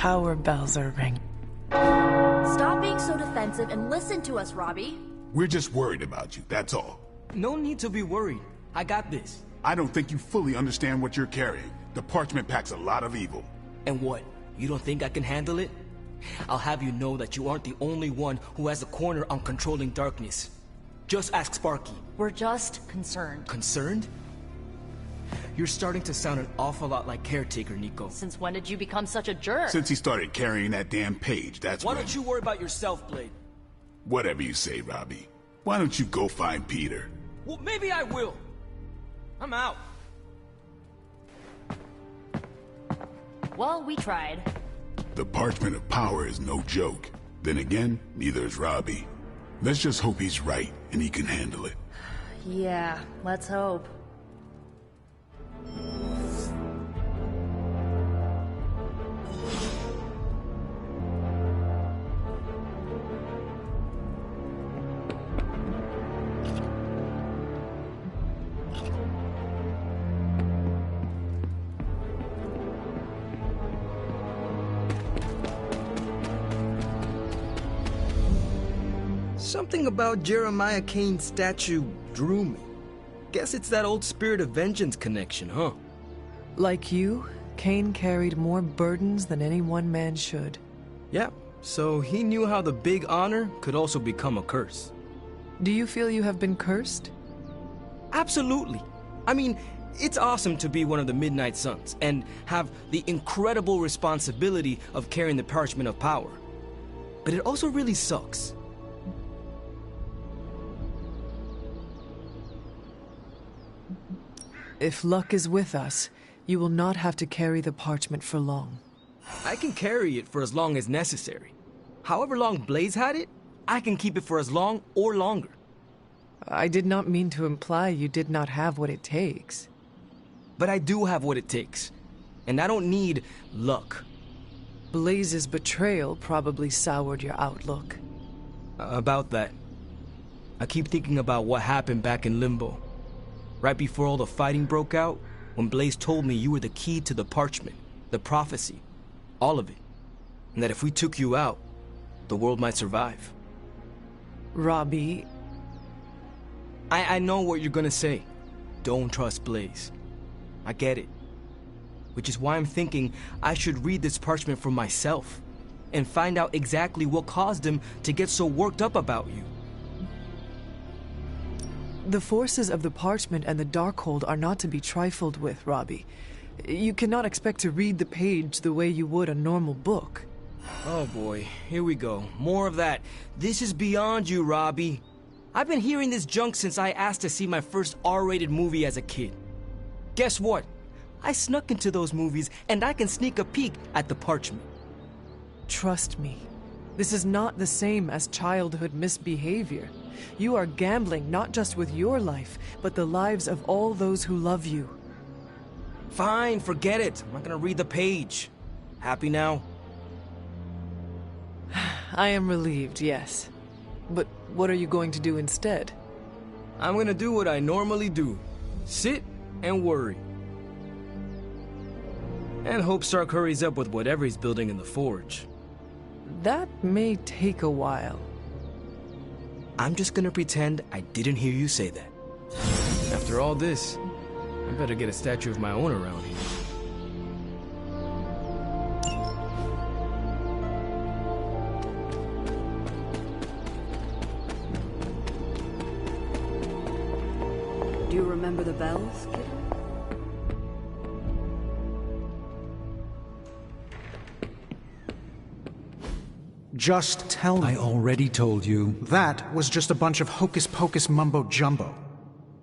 power bells are ringing. Stop being so defensive and listen to us, Robbie. We're just worried about you, that's all. No need to be worried. I got this. I don't think you fully understand what you're carrying. The parchment packs a lot of evil. And what? You don't think I can handle it? I'll have you know that you aren't the only one who has a corner on controlling darkness. Just ask Sparky. We're just concerned. Concerned? You're starting to sound an awful lot like Caretaker, Nico. Since when did you become such a jerk? Since he started carrying that damn page, that's Why when... don't you worry about yourself, Blade? Whatever you say, Robbie. Why don't you go find Peter? Well, maybe I will. I'm out. Well, we tried. The parchment of power is no joke. Then again, neither is Robbie. Let's just hope he's right and he can handle it. Yeah, let's hope. Something about Jeremiah Kane's statue drew me. Guess it's that old Spirit of Vengeance connection, huh? Like you, Cain carried more burdens than any one man should. Yep, so he knew how the big honor could also become a curse. Do you feel you have been cursed? Absolutely. I mean, it's awesome to be one of the Midnight Suns and have the incredible responsibility of carrying the parchment of power. But it also really sucks. If luck is with us, you will not have to carry the parchment for long. I can carry it for as long as necessary. However long Blaze had it, I can keep it for as long or longer. I did not mean to imply you did not have what it takes. But I do have what it takes. And I don't need luck. Blaze's betrayal probably soured your outlook. About that. I keep thinking about what happened back in Limbo. Right before all the fighting broke out, when Blaze told me you were the key to the parchment, the prophecy, all of it. And that if we took you out, the world might survive. Robbie... I know what you're gonna say. Don't trust Blaze. I get it. Which is why I'm thinking I should read this parchment for myself and find out exactly what caused him to get so worked up about you. The forces of the parchment and the Darkhold are not to be trifled with, Robbie. You cannot expect to read the page the way you would a normal book. Oh boy, here we go. More of that. This is beyond you, Robbie. I've been hearing this junk since I asked to see my first R-rated movie as a kid. Guess what? I snuck into those movies and I can sneak a peek at the parchment. Trust me, this is not the same as childhood misbehavior. You are gambling not just with your life, but the lives of all those who love you. Fine, forget it. I'm not gonna read the page. Happy now? I am relieved, yes. But what are you going to do instead? I'm gonna do what I normally do. Sit and worry. And hope Stark hurries up with whatever he's building in the forge. That may take a while. I'm just gonna pretend I didn't hear you say that. After all this, I better get a statue of my own around here. Do you remember the bells, kid? Just tell me. I already told you. That was just a bunch of hocus-pocus mumbo-jumbo.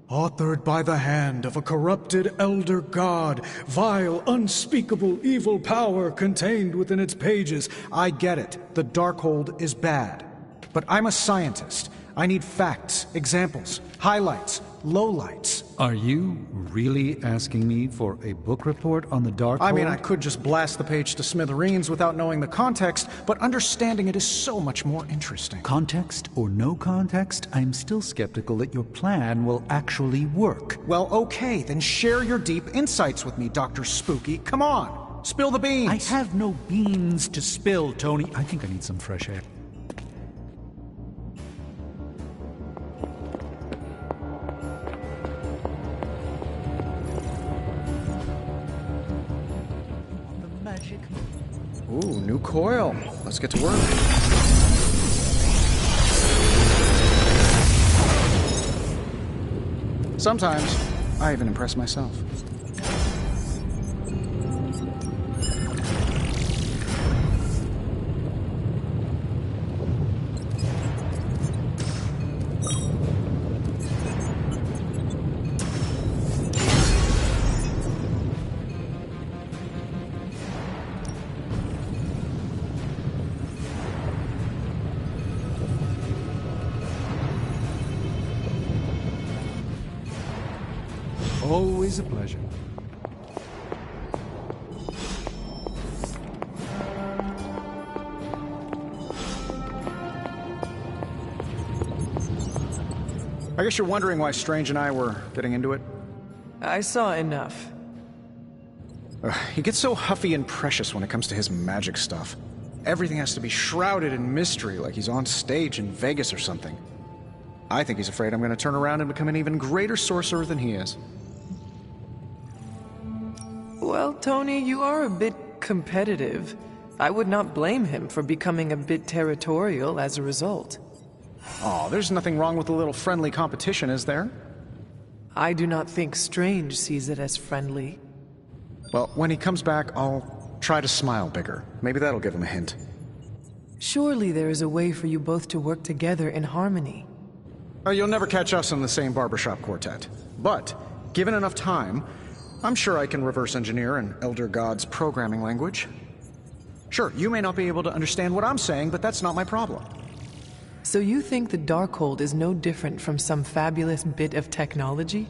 Authored by the hand of a corrupted elder god, vile, unspeakable evil power contained within its pages. I get it. The Darkhold is bad. But I'm a scientist. I need facts, examples, highlights, lowlights. Are you really asking me for a book report on the Darkhold? I mean, I could just blast the page to smithereens without knowing the context, but understanding it is so much more interesting. Context or no context, I'm still skeptical that your plan will actually work. Well, okay, then share your deep insights with me, Dr. Spooky. Come on. Spill the beans! I have no beans to spill, Tony. I think I need some fresh air. The magic. Ooh, new coil. Let's get to work. Sometimes, I even impress myself. Always a pleasure. I guess you're wondering why Strange and I were getting into it? I saw enough. He gets so huffy and precious when it comes to his magic stuff. Everything has to be shrouded in mystery, like he's on stage in Vegas or something. I think he's afraid I'm going to turn around and become an even greater sorcerer than he is. Well, Tony, you are a bit competitive. I would not blame him for becoming a bit territorial as a result. Aw, there's nothing wrong with a little friendly competition, is there? I do not think Strange sees it as friendly. Well, when he comes back, I'll try to smile bigger. Maybe that'll give him a hint. Surely there is a way for you both to work together in harmony. You'll never catch us in the same barbershop quartet. But, given enough time, I'm sure I can reverse engineer an Elder God's programming language. Sure, you may not be able to understand what I'm saying, but that's not my problem. So you think the Darkhold is no different from some fabulous bit of technology?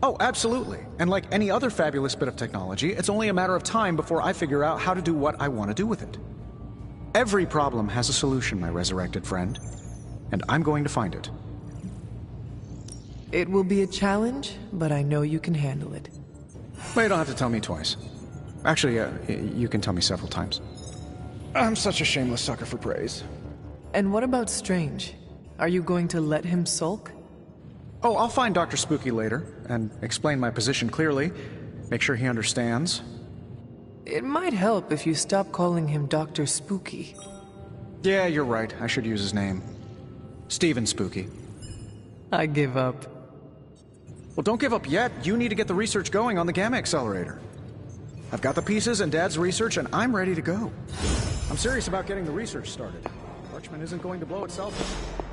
Oh, absolutely. And like any other fabulous bit of technology, it's only a matter of time before I figure out how to do what I want to do with it. Every problem has a solution, my resurrected friend. And I'm going to find it. It will be a challenge, but I know you can handle it. Well, you don't have to tell me twice. Actually, you can tell me several times. I'm such a shameless sucker for praise. And what about Strange? Are you going to let him sulk? Oh, I'll find Dr. Spooky later, and explain my position clearly. Make sure he understands. It might help if you stop calling him Dr. Spooky. Yeah, you're right. I should use his name. Stephen Spooky. I give up. Well, don't give up yet. You need to get the research going on the Gamma Accelerator. I've got the pieces and Dad's research, and I'm ready to go. I'm serious about getting the research started. Parchment isn't going to blow itself up.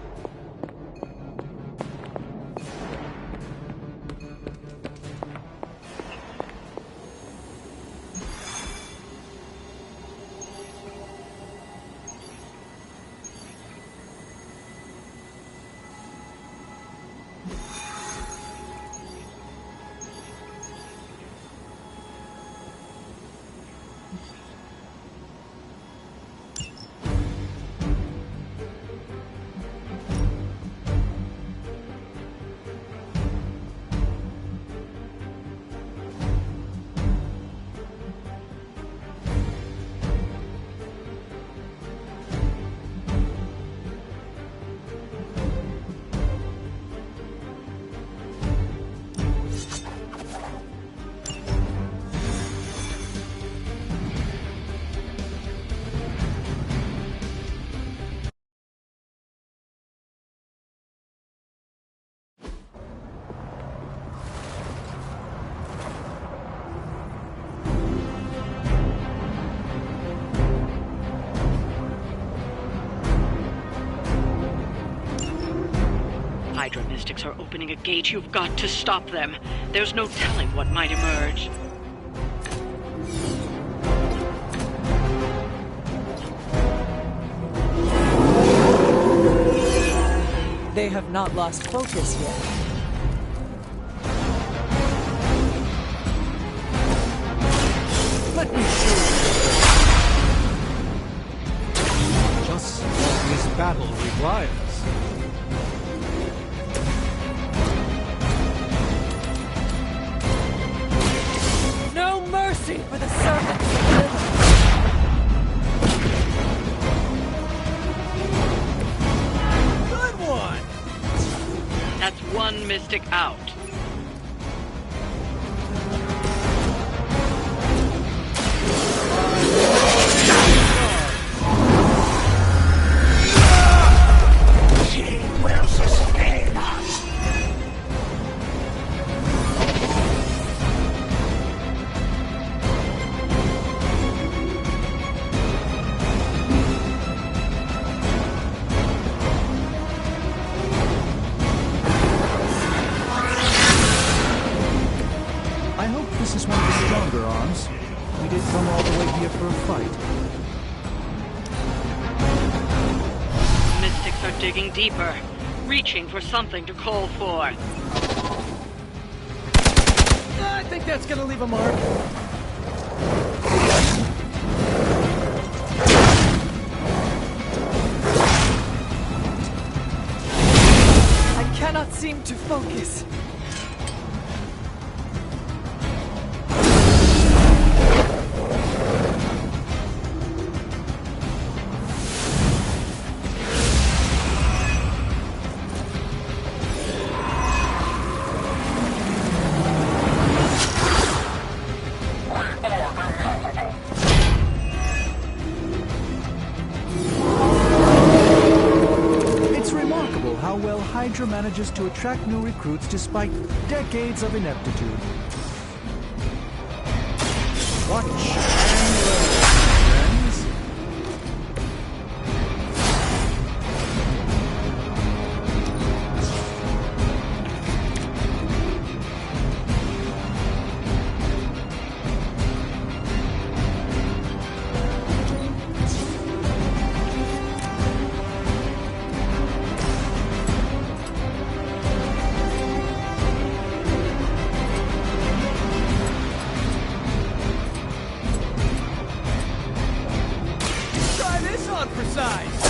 Hydra mystics are opening a gate. You've got to stop them. There's no telling what might emerge. They have not lost focus yet. Let me show you. Just what this battle requires. No mercy! searching for the servants of Lilith. Good one! That's one mystic out. I hope this is one of the stronger arms. We did come all the way here for a fight. Mystics are digging deeper, reaching for something to call for. I think that's gonna leave a mark. I cannot seem to focus. It's remarkable how well Hydra manages to attract new recruits despite decades of ineptitude. Watch and learn, friends. Try this on for size!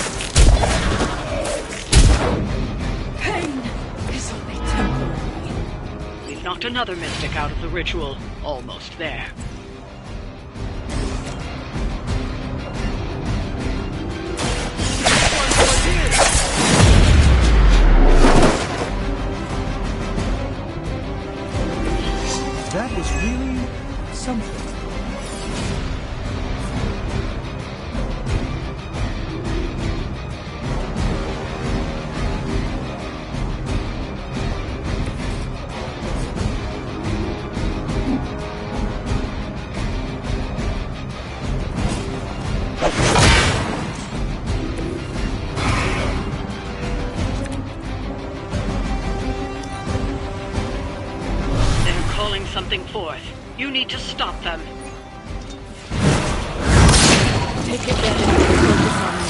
Pain is only temporary. We've knocked another mystic out of the ritual. Almost there. That was really something. They're calling something forth. You need to stop them. Take advantage and focus on me.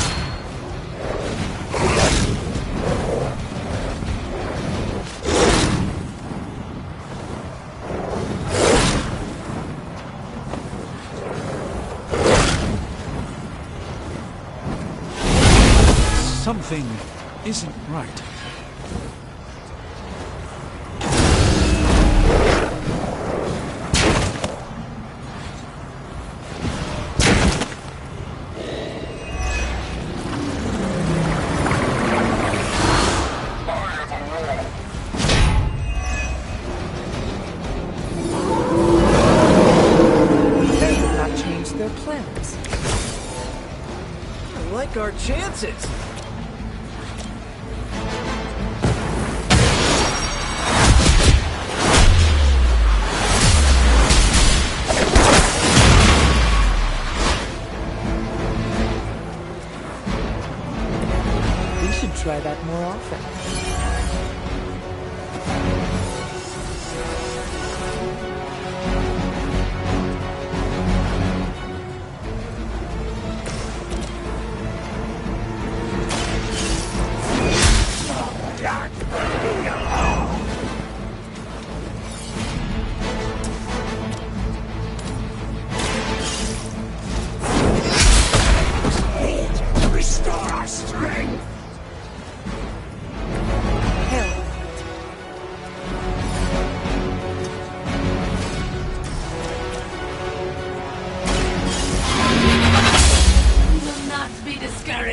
Something isn't right. They have not changed their plans. I like our chances. We should try that more often.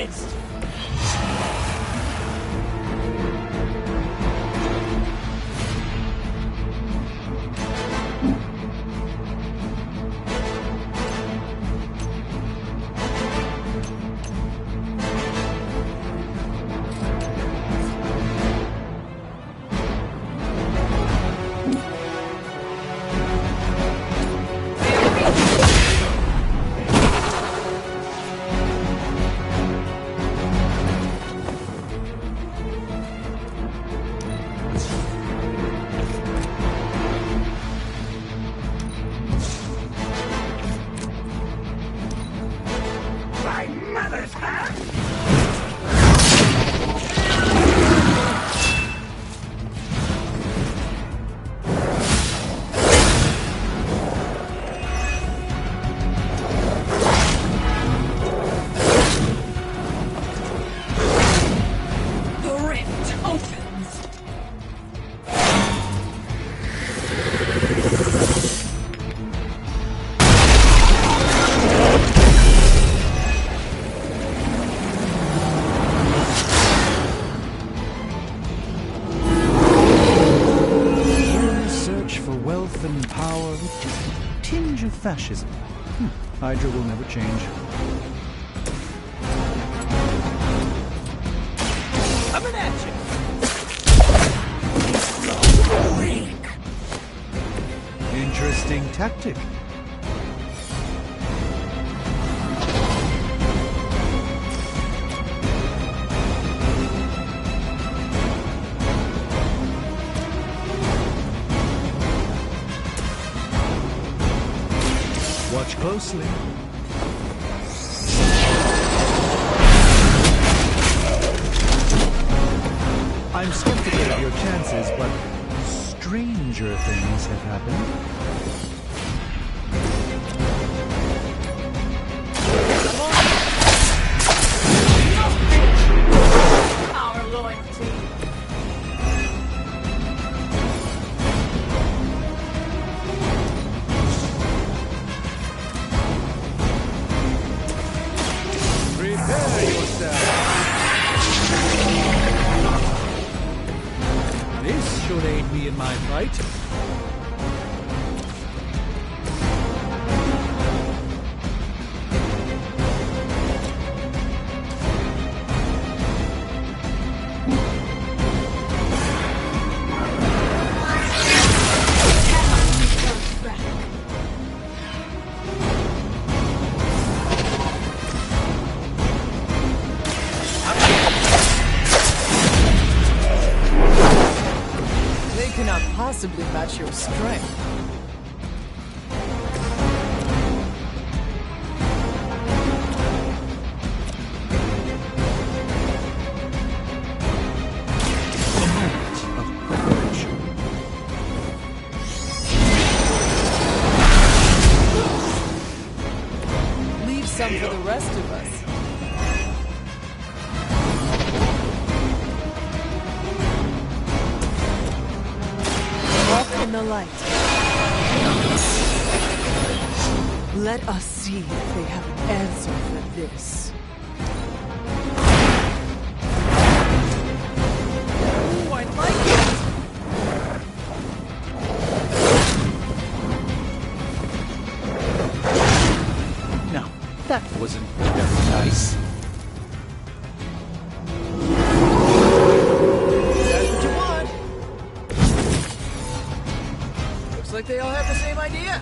midst. Fascism. Hydra will never change. Coming at you! Interesting tactic. Watch closely. I'm skeptical of your chances, but stranger things have happened. This should aid me in my fight. Cannot possibly match your strength. A moment of preparation. Leave some for the rest of us. In the light. Let us see if they have an answer for this. Ooh, I like it! Now, that wasn't very nice. Like they all have the same idea.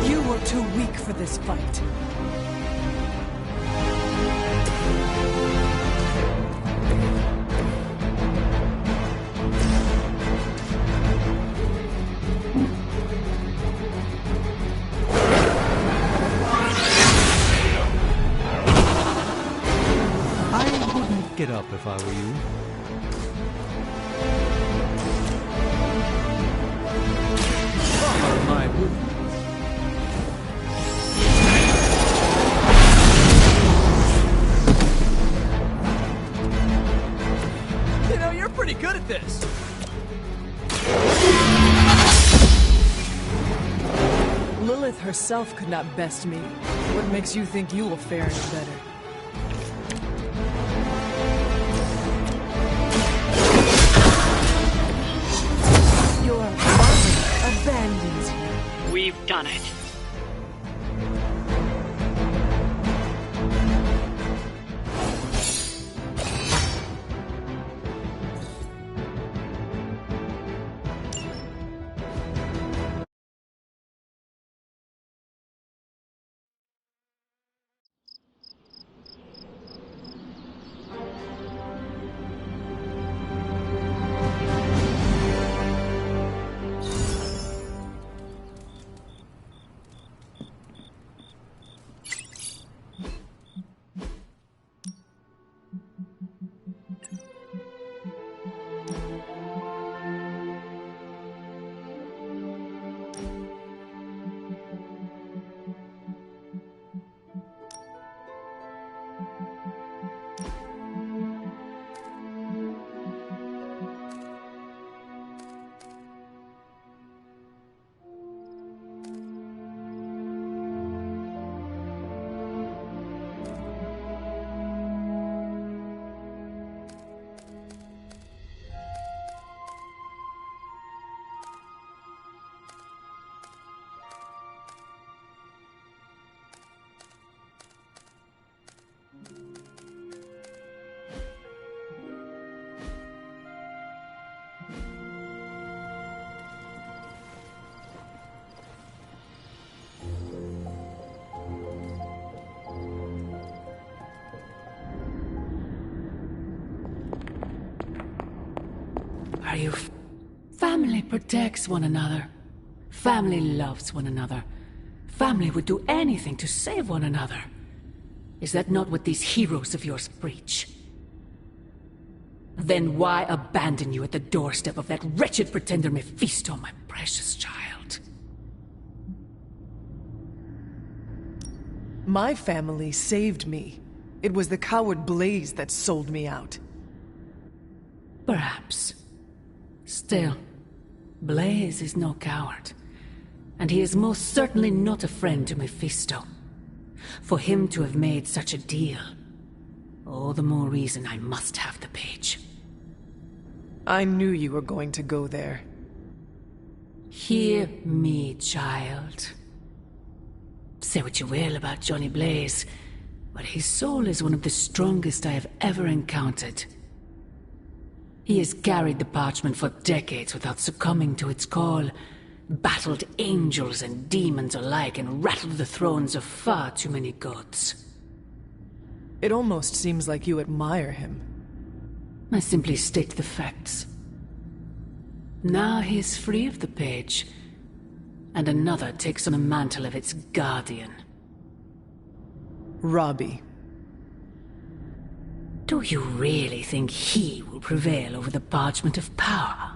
You were too weak for this fight. Get up if I were you. Follow my movements. Take this! Lilith herself could not best me. What makes you think you will fare any better? Your army abandons you. We've done it. Are you... Family protects one another. Family loves one another. Family would do anything to save one another. Is that not what these heroes of yours preach? Then why abandon you at the doorstep of that wretched pretender Mephisto, my precious child? My family saved me. It was the coward Blaze that sold me out. Perhaps. Still, Blaze is no coward. And he is most certainly not a friend to Mephisto. For him to have made such a deal, all the more reason I must have the page. I knew you were going to go there. Hear me, child. Say what you will about Johnny Blaze, but his soul is one of the strongest I have ever encountered. He has carried the parchment for decades without succumbing to its call, battled angels and demons alike, and rattled the thrones of far too many gods. It almost seems like you admire him. I simply state the facts. Now he is free of the page, and another takes on the mantle of its guardian. Robbie. Do you really think he will prevail over the parchment of power?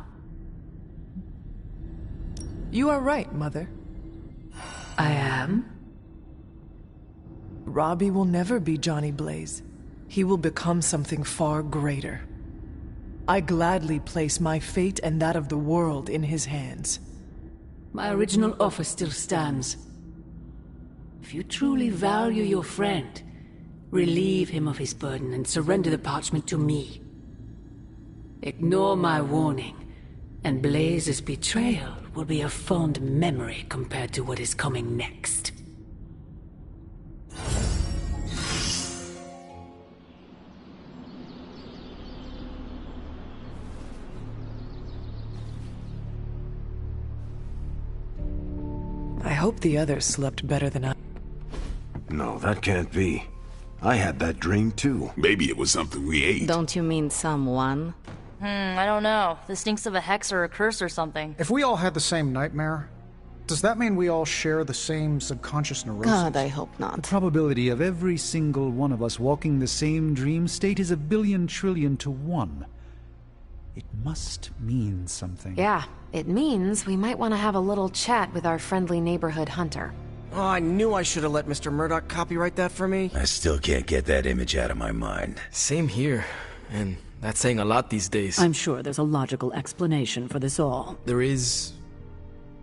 You are right, Mother. I am? Robbie will never be Johnny Blaze. He will become something far greater. I gladly place my fate and that of the world in his hands. My original offer still stands. If you truly value your friend, relieve him of his burden and surrender the parchment to me. Ignore my warning, and Blaze's betrayal will be a fond memory compared to what is coming next. I hope the others slept better than I. No, that can't be. I had that dream too. Maybe it was something we ate. Don't you mean someone? I don't know. This stinks of a hex or a curse or something. If we all had the same nightmare, does that mean we all share the same subconscious neurosis? God, I hope not. The probability of every single one of us walking the same dream state is 1,000,000,000,000,000 to 1. It must mean something. Yeah, it means we might want to have a little chat with our friendly neighborhood hunter. Oh, I knew I should have let Mr. Murdoch copyright that for me. I still can't get that image out of my mind. Same here. And That's saying a lot these days. I'm sure there's a logical explanation for this all. There is...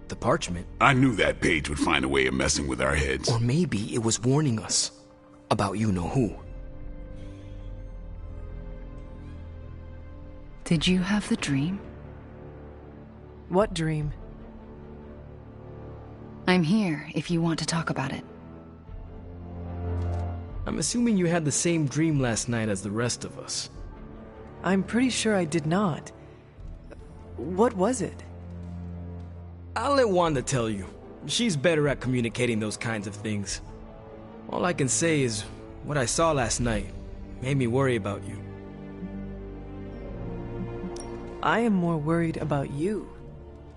the parchment. I knew that page would find a way of messing with our heads. Or maybe it was warning us about you-know-who. Did you have the dream? What dream? I'm here if you want to talk about it. I'm assuming you had the same dream last night as the rest of us. I'm pretty sure I did not. What was it? I'll let Wanda tell you. She's better at communicating those kinds of things. All I can say is, what I saw last night made me worry about you. I am more worried about you.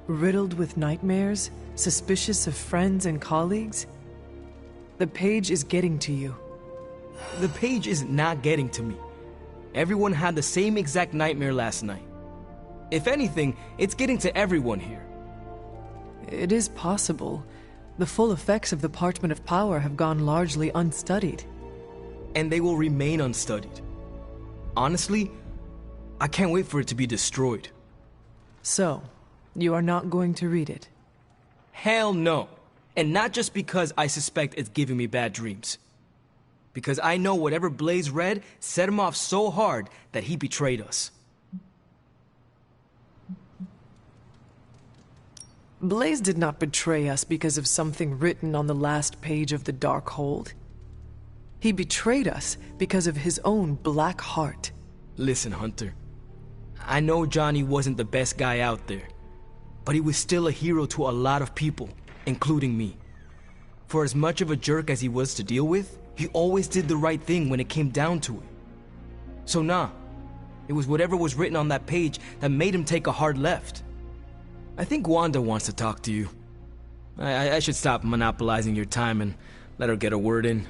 Riddled with nightmares, suspicious of friends and colleagues. The page is getting to you. The page is not getting to me. Everyone had the same exact nightmare last night. If anything, it's getting to everyone here. It is possible. The full effects of the Parchment of Power have gone largely unstudied. And they will remain unstudied. Honestly, I can't wait for it to be destroyed. So, you are not going to read it? Hell no. And not just because I suspect it's giving me bad dreams. Because I know whatever Blaze read set him off so hard that he betrayed us. Blaze did not betray us because of something written on the last page of the Darkhold. He betrayed us because of his own black heart. Listen, Hunter. I know Johnny wasn't the best guy out there, but he was still a hero to a lot of people, including me. For as much of a jerk as he was to deal with, he always did the right thing when it came down to it. So nah, it was whatever was written on that page that made him take a hard left. I think Wanda wants to talk to you. I should stop monopolizing your time and let her get a word in.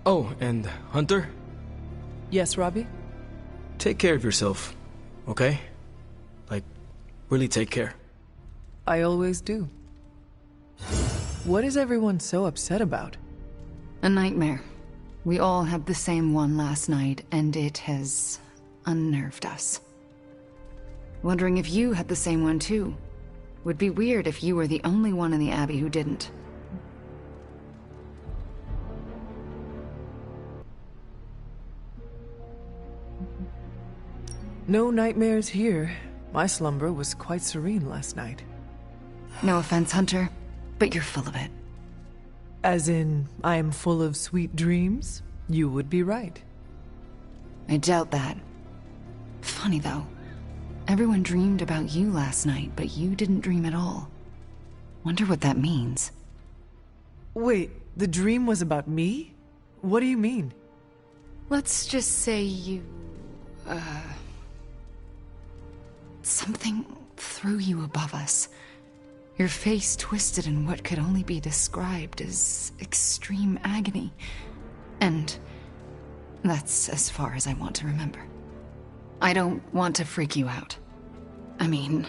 Oh, and Hunter? Yes, Robbie? Take care of yourself, okay? Like, really take care. I always do. What is everyone so upset about? A nightmare. We all had the same one last night, and it has unnerved us. Wondering if you had the same one too. Would be weird if you were the only one in the Abbey who didn't. No nightmares here. My slumber was quite serene last night. No offense, Hunter, but you're full of it. As in, I am full of sweet dreams? You would be right. I doubt that. Funny though. Everyone dreamed about you last night, but you didn't dream at all. Wonder what that means. Wait, the dream was about me? What do you mean? Let's just say you... something threw you above us. Your face twisted in what could only be described as extreme agony. And that's as far as I want to remember. I don't want to freak you out. I mean,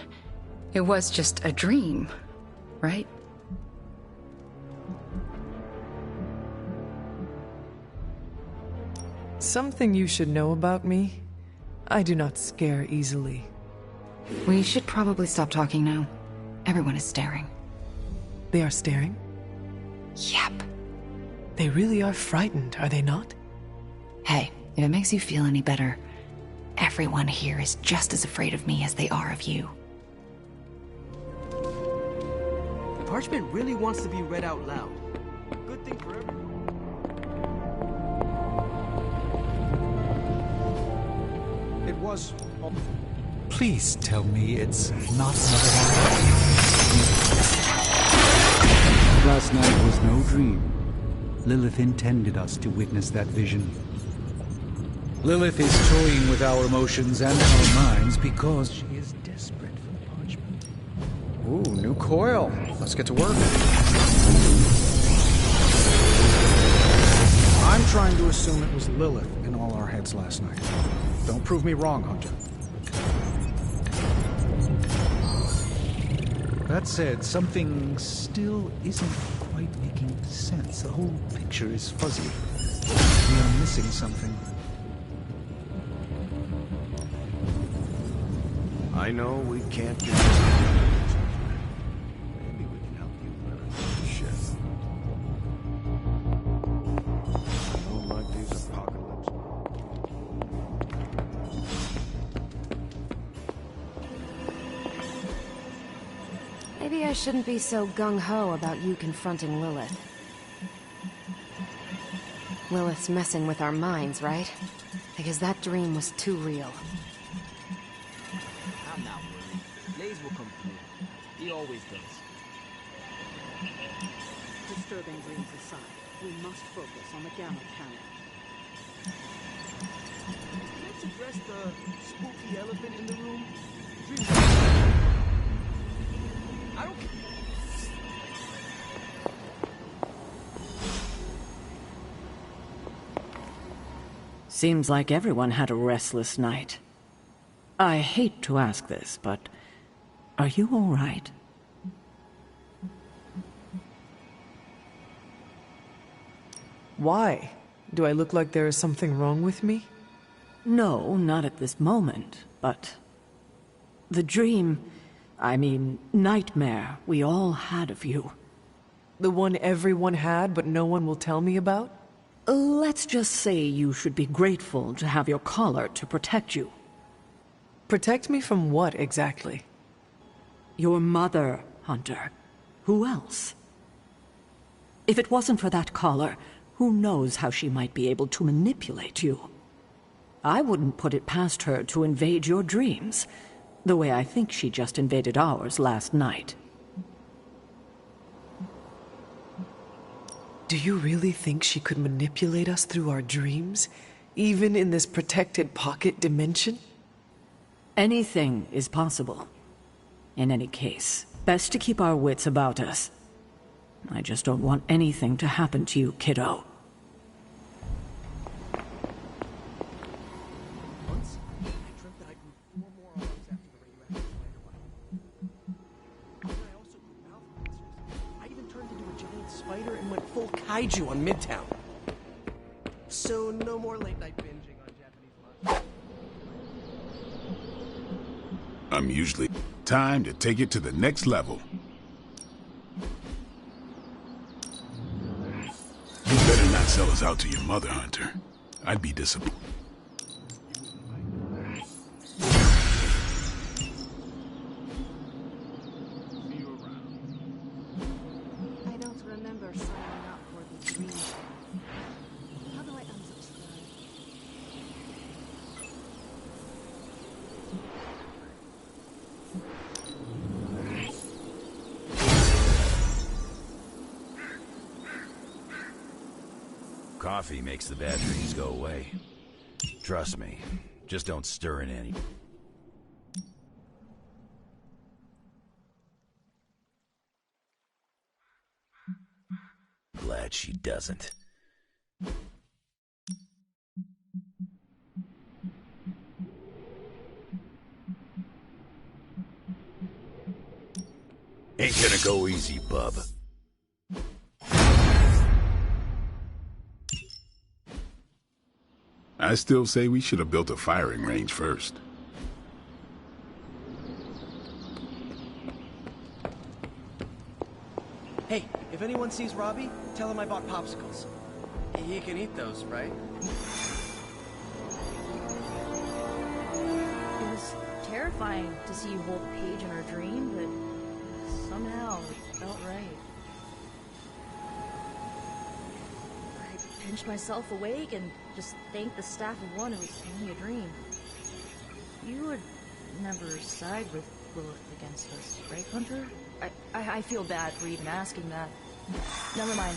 it was just a dream, right? Something you should know about me. I do not scare easily. We should probably stop talking now. Everyone is staring. They are staring? Yep. They really are frightened, are they not? Hey, if it makes you feel any better, everyone here is just as afraid of me as they are of you. The parchment really wants to be read out loud. Good thing for everyone. It was... Please tell me it's not another one. Last night was no dream. Lilith intended us to witness that vision. Lilith is toying with our emotions and our minds because she is desperate for the parchment. Ooh, new coil. Let's get to work. I'm trying to assume it was Lilith in all our heads last night. Don't prove me wrong, Hunter. That said, something still isn't quite making sense. The whole picture is fuzzy. We are missing something. I know we can't do this. Maybe we can help you learn. Shit. I don't like these apocalypse. Maybe I shouldn't be so gung-ho about you confronting Lilith. Lilith's messing with our minds, right? Because that dream was too real. I'm not worried. Blaze will come through. He always does. Disturbing dreams aside, we must focus on the gamma cannon. Let's address the spooky elephant in the room. Dream. I don't. Seems like everyone had a restless night. I hate to ask this, but are you all right? Why? Do I look like there is something wrong with me? No, not at this moment, but the dream, I mean, nightmare we all had of you. The one everyone had, but no one will tell me about? Let's just say you should be grateful to have your collar to protect you. Protect me from what, exactly? Your mother, Hunter. Who else? If it wasn't for that collar, who knows how she might be able to manipulate you? I wouldn't put it past her to invade your dreams, the way I think she just invaded ours last night. Do you really think she could manipulate us through our dreams, even in this protected pocket dimension? Anything is possible. In any case, best to keep our wits about us. I just don't want anything to happen to you, kiddo. Once, I dreamt that I grew 4 more arms after the radioactive spider bite. And I also grew mouth pincers. I even turned into a giant spider and went full kaiju on Midtown. So no more late night binging on Japanese manga. I'm usually time to take it to the next level. You better not sell us out to your mother, Hunter. I'd be disappointed. I don't remember signing up for the dream. How do I unsubscribe? Coffee makes the bad dreams go away. Trust me, just don't stir in any. Glad she doesn't. Ain't gonna go easy, bub. I still say we should have built a firing range first. Hey, if anyone sees Robbie, tell him I bought popsicles. He can eat those, right? It was terrifying to see you hold a page in her dream, but somehow it felt right. I pinched myself awake and just thanked the staff of one it was only a dream. You would never side with Lilith against us, right, Hunter? I feel bad for even asking that. Never mind.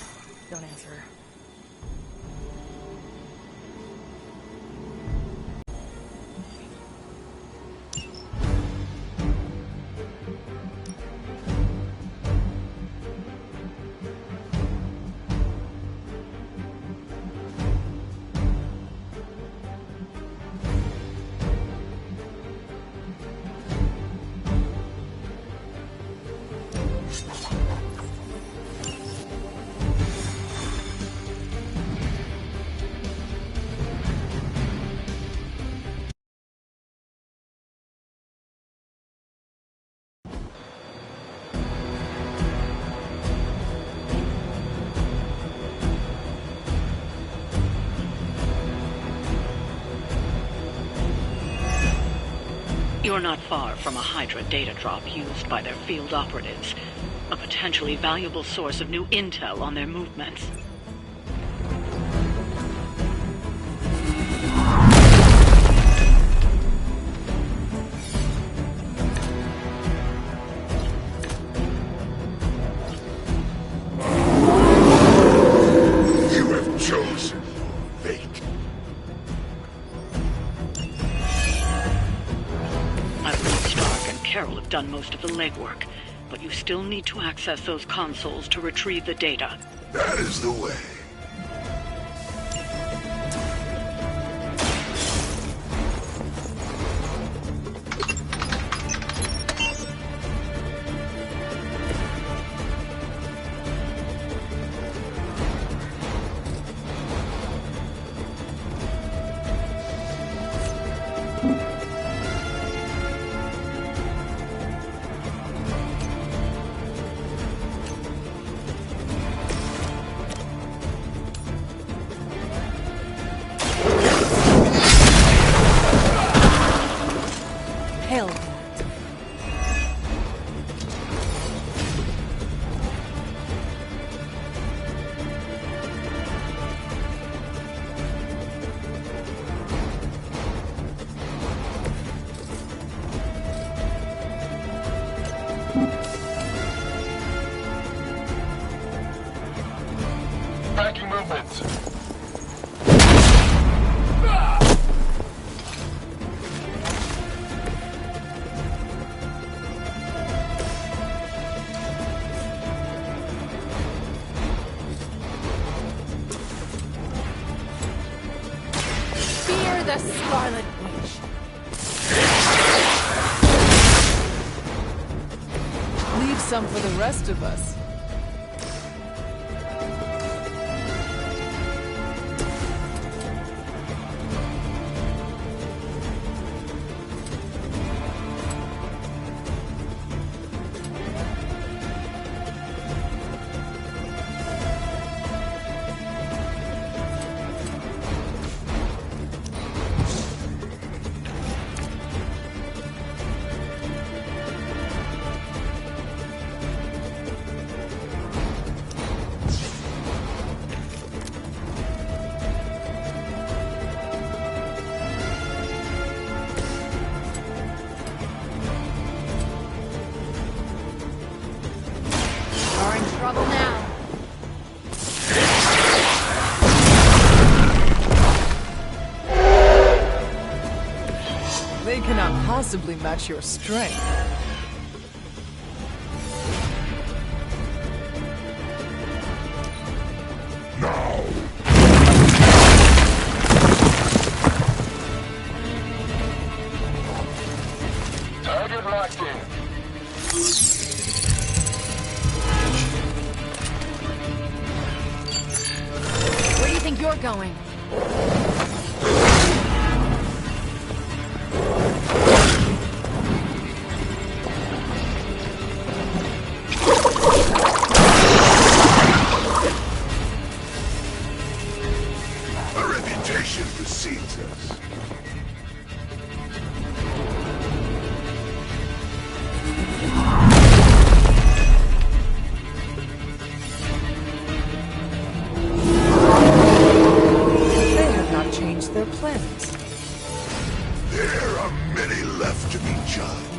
Don't answer. You're not far from a Hydra data drop used by their field operatives. A potentially valuable source of new intel on their movements. You have chosen fate. I believe Stark and Carol have done most of the legwork, but you still need to access those consoles to retrieve the data. That is the way. Hell. Tracking movements. Fear the Scarlet Witch. Leave some for the rest of us. Are in trouble now. They cannot possibly match your strength. Now. Target locked in. Where do you think you're going? A reputation precedes us. They have not changed their plans. There are many left to be judged.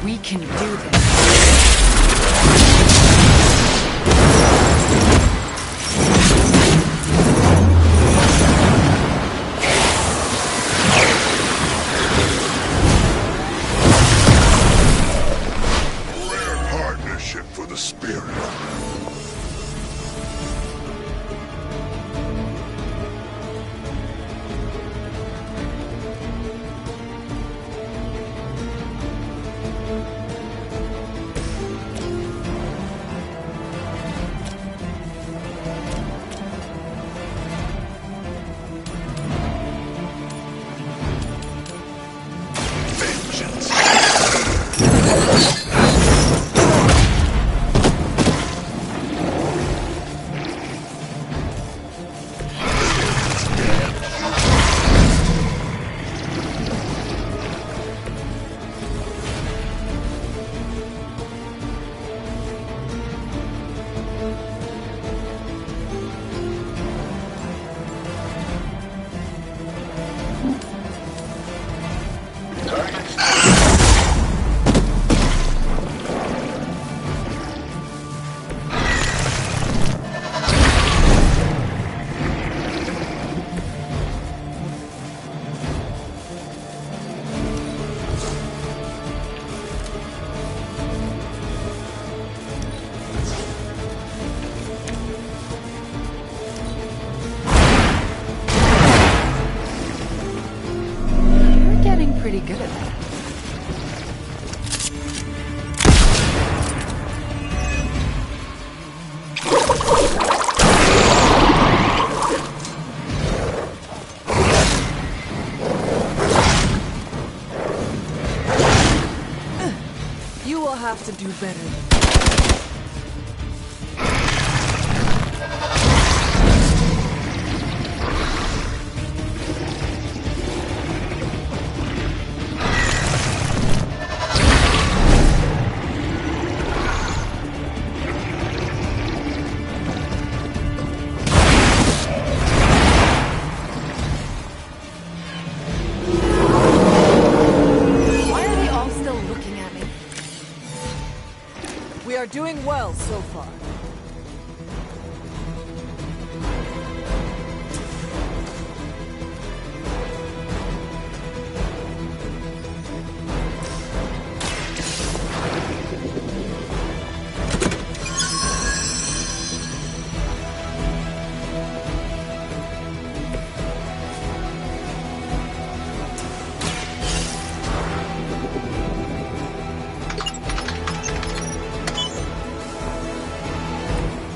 We can do this. Rare partnership for the spirit. good at that. You will have to do better. Why are they all still looking at me? We are doing well so far.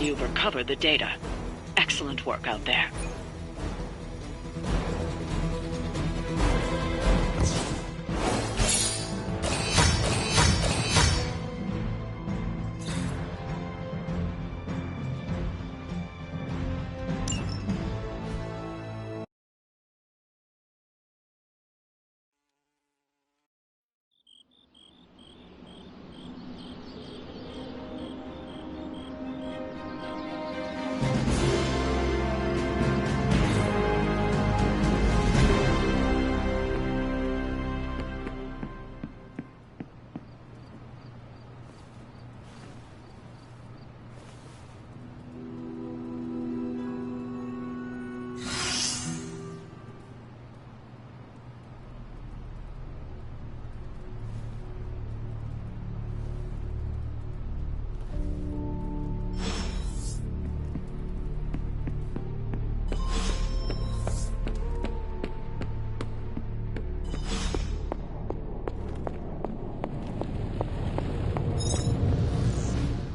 You've recovered the data. Excellent work out there.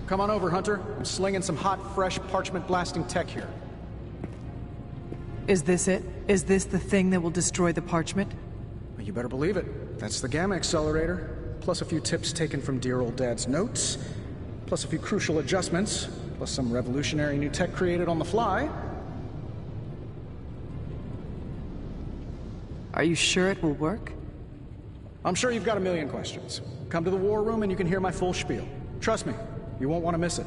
Come on over, Hunter. I'm slinging some hot, fresh, parchment-blasting tech here. Is this it? Is this the thing that will destroy the parchment? You better believe it. That's the Gamma Accelerator. Plus a few tips taken from dear old Dad's notes. Plus a few crucial adjustments. Plus some revolutionary new tech created on the fly. Are you sure it will work? I'm sure you've got a million questions. Come to the war room and you can hear my full spiel. Trust me, you won't want to miss it.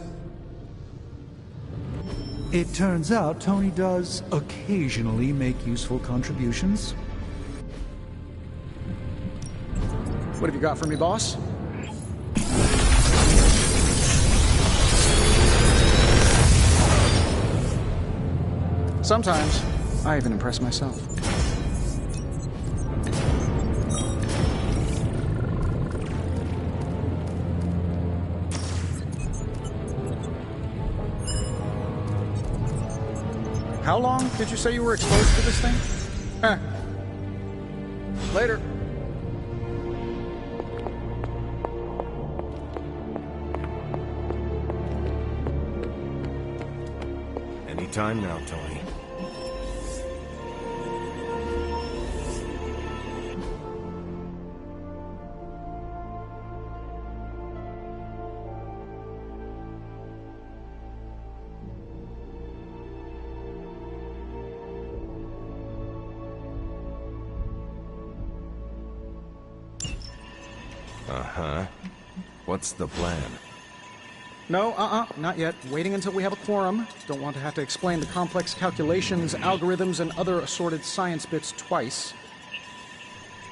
It turns out Tony does occasionally make useful contributions. What have you got for me, boss? Sometimes, I even impress myself. How long did you say you were exposed to this thing? Later. Anytime now, Tony. Uh-huh. What's the plan? No, not yet. Waiting until we have a quorum. Don't want to have to explain the complex calculations, algorithms, and other assorted science bits twice.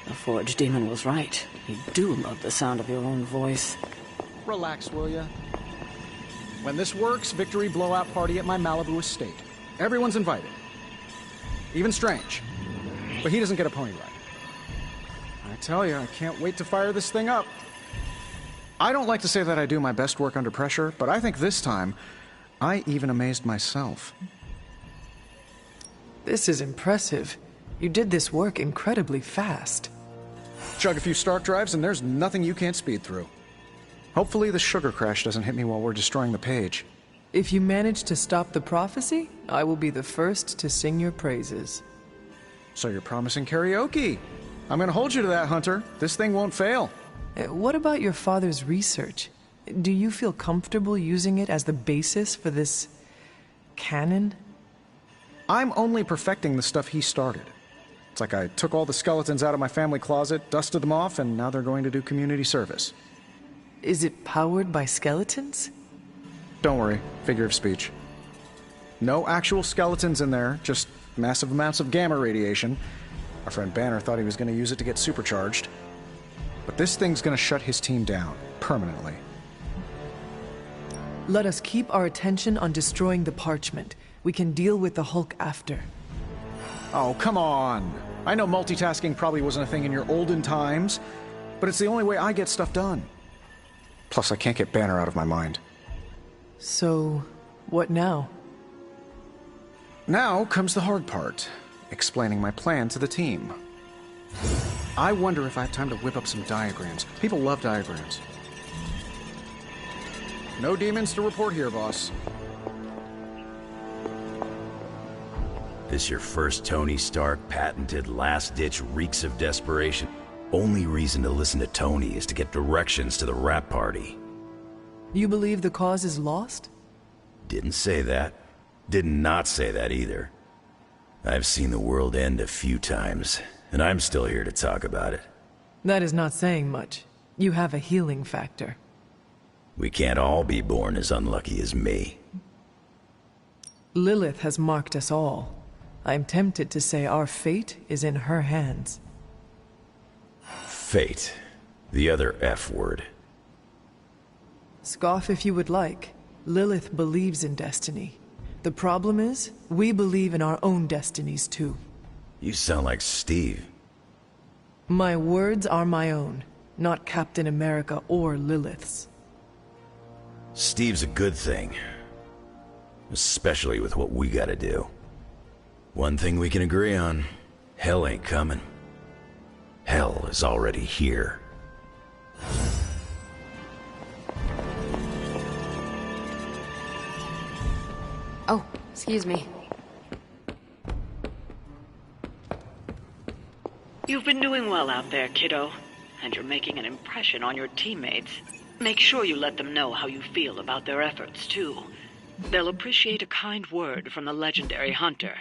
The Forge Demon was right. You do love the sound of your own voice. Relax, will ya? When this works, victory blowout party at my Malibu estate. Everyone's invited. Even Strange. But he doesn't get a pony ride. I tell you, I can't wait to fire this thing up. I don't like to say that I do my best work under pressure, but I think this time, I even amazed myself. This is impressive. You did this work incredibly fast. chug a few Stark drives and there's nothing you can't speed through. Hopefully the sugar crash doesn't hit me while we're destroying the page. If you manage to stop the prophecy, I will be the first to sing your praises. So you're promising karaoke. I'm gonna hold you to that, Hunter. This thing won't fail. What about your father's research? Do you feel comfortable using it as the basis for this canon? I'm only perfecting the stuff he started. It's like I took all the skeletons out of my family closet, dusted them off, and now they're going to do community service. Is it powered by skeletons? Don't worry, figure of speech. No actual skeletons in there, just massive amounts of gamma radiation. Our friend Banner thought he was going to use it to get supercharged. But this thing's going to shut his team down, permanently. Let us keep our attention on destroying the parchment. We can deal with the Hulk after. Oh, come on! I know multitasking probably wasn't a thing in your olden times, but it's the only way I get stuff done. Plus, I can't get Banner out of my mind. So, what now? Now comes the hard part, explaining my plan to the team. I wonder if I have time to whip up some diagrams. People love diagrams. No demons to report here, boss. This your first Tony Stark patented last-ditch reeks of desperation? Only reason to listen to Tony is to get directions to the rap party. You believe the cause is lost? Didn't say that. Did not say that either. I've seen the world end a few times, and I'm still here to talk about it. That is not saying much. You have a healing factor. We can't all be born as unlucky as me. Lilith has marked us all. I am tempted to say our fate is in her hands. Fate. The other F word. Scoff if you would like. Lilith believes in destiny. The problem is, we believe in our own destinies too. You sound like Steve. My words are my own, not Captain America or Lilith's. Steve's a good thing. Especially with what we gotta do. One thing we can agree on, hell ain't coming. Hell is already here. Oh, excuse me. You've been doing well out there, kiddo. And you're making an impression on your teammates. Make sure you let them know how you feel about their efforts, too. They'll appreciate a kind word from the legendary Hunter.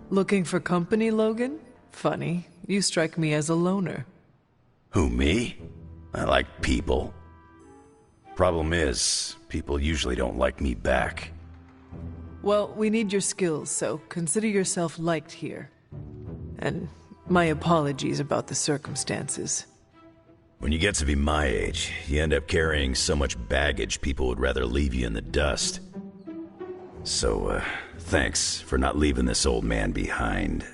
Looking for company, Logan? Funny, you strike me as a loner. Who, me? I like people. Problem is, people usually don't like me back. Well, we need your skills, so consider yourself liked here. And my apologies about the circumstances. When you get to be my age, you end up carrying so much baggage people would rather leave you in the dust. So, thanks for not leaving this old man behind.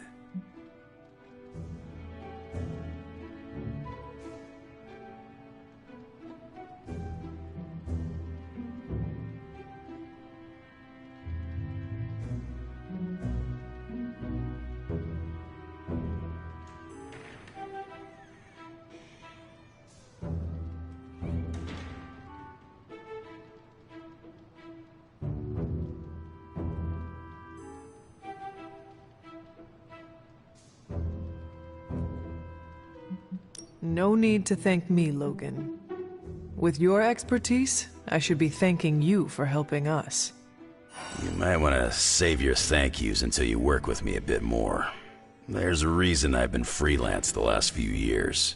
No need to thank me, Logan. With your expertise, I should be thanking you for helping us. You might want to save your thank yous until you work with me a bit more. There's a reason I've been freelance the last few years.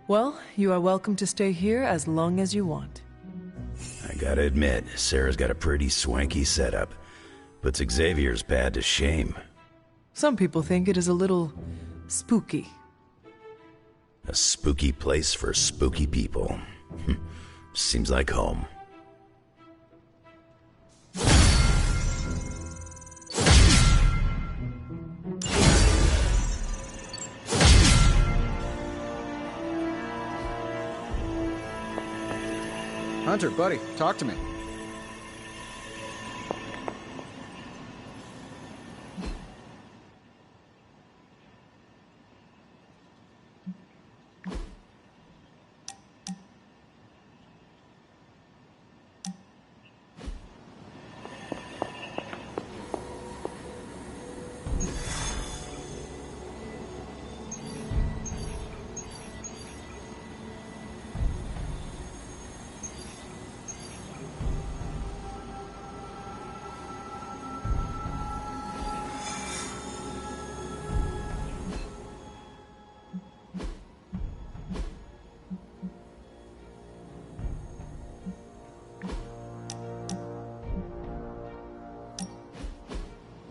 Well, you are welcome to stay here as long as you want. I gotta admit, Sarah's got a pretty swanky setup. Puts Xavier's pad to shame. Some people think it is a little spooky. A spooky place for spooky people. Seems like home. Hunter, buddy, talk to me.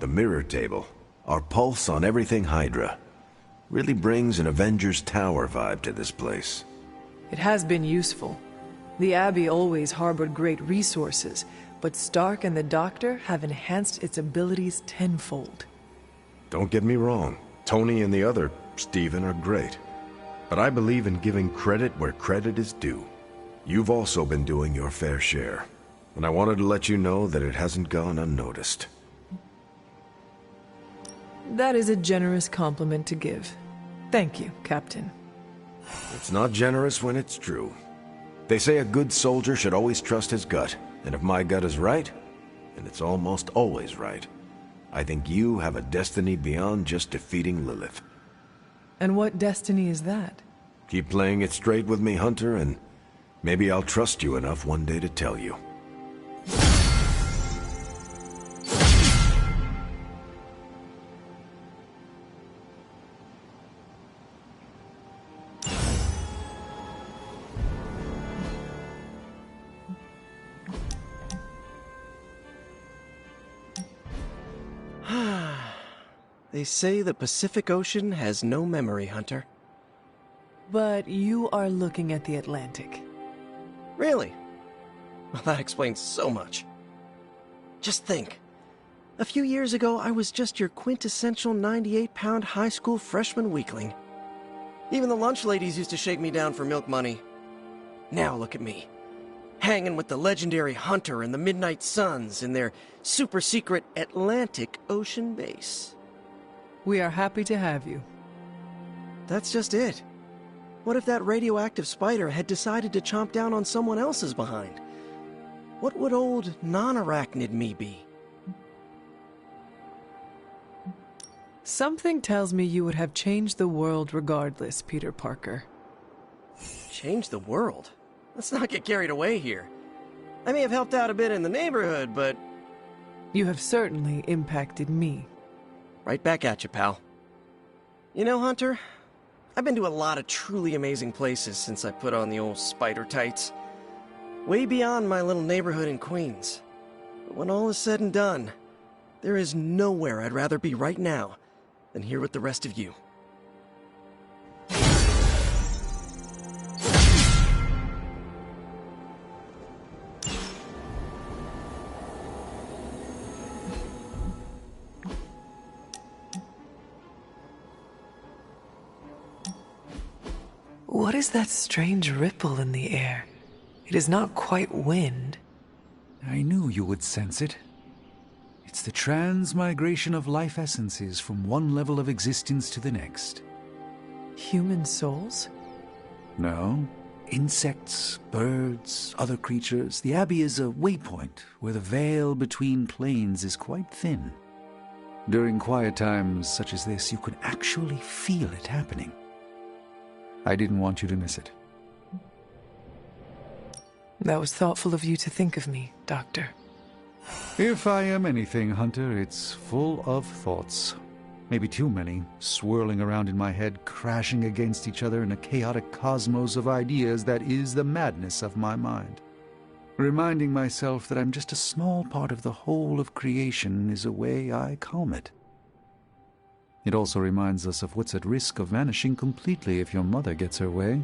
The mirror table. Our pulse on everything Hydra. Really brings an Avengers Tower vibe to this place. It has been useful. The Abbey always harbored great resources, but Stark and the Doctor have enhanced its abilities tenfold. Don't get me wrong. Tony and the other Stephen are great. But I believe in giving credit where credit is due. You've also been doing your fair share. And I wanted to let you know that it hasn't gone unnoticed. That is a generous compliment to give. Thank you, Captain. It's not generous when it's true. They say a good soldier should always trust his gut, and if my gut is right, and it's almost always right, I think you have a destiny beyond just defeating Lilith. And what destiny is that? Keep playing it straight with me, Hunter, and maybe I'll trust you enough one day to tell you. They say the Pacific Ocean has no memory, Hunter. But you are looking at the Atlantic. Really? Well, that explains so much. Just think. A few years ago, I was just your quintessential 98-pound high school freshman weakling. Even the lunch ladies used to shake me down for milk money. Now look at me. Hanging with the legendary Hunter and the Midnight Suns in their super-secret Atlantic Ocean base. We are happy to have you. That's just it. What if that radioactive spider had decided to chomp down on someone else's behind? What would old non-arachnid me be? Something tells me you would have changed the world regardless, Peter Parker. Change the world? Let's not get carried away here. I may have helped out a bit in the neighborhood, but... You have certainly impacted me. Right back at you, pal. You know, Hunter, I've been to a lot of truly amazing places since I put on the old spider tights. Way beyond my little neighborhood in Queens. But when all is said and done, there is nowhere I'd rather be right now than here with the rest of you. What is that strange ripple in the air? It is not quite wind. I knew you would sense it. It's the transmigration of life essences from one level of existence to the next. Human souls? No. Insects, birds, other creatures. The Abbey is a waypoint where the veil between planes is quite thin. During quiet times such as this, you can actually feel it happening. I didn't want you to miss it. That was thoughtful of you to think of me, Doctor. If I am anything, Hunter, it's full of thoughts. Maybe too many, swirling around in my head, crashing against each other in a chaotic cosmos of ideas that is the madness of my mind. Reminding myself that I'm just a small part of the whole of creation is a way I calm it. It also reminds us of what's at risk of vanishing completely if your mother gets her way.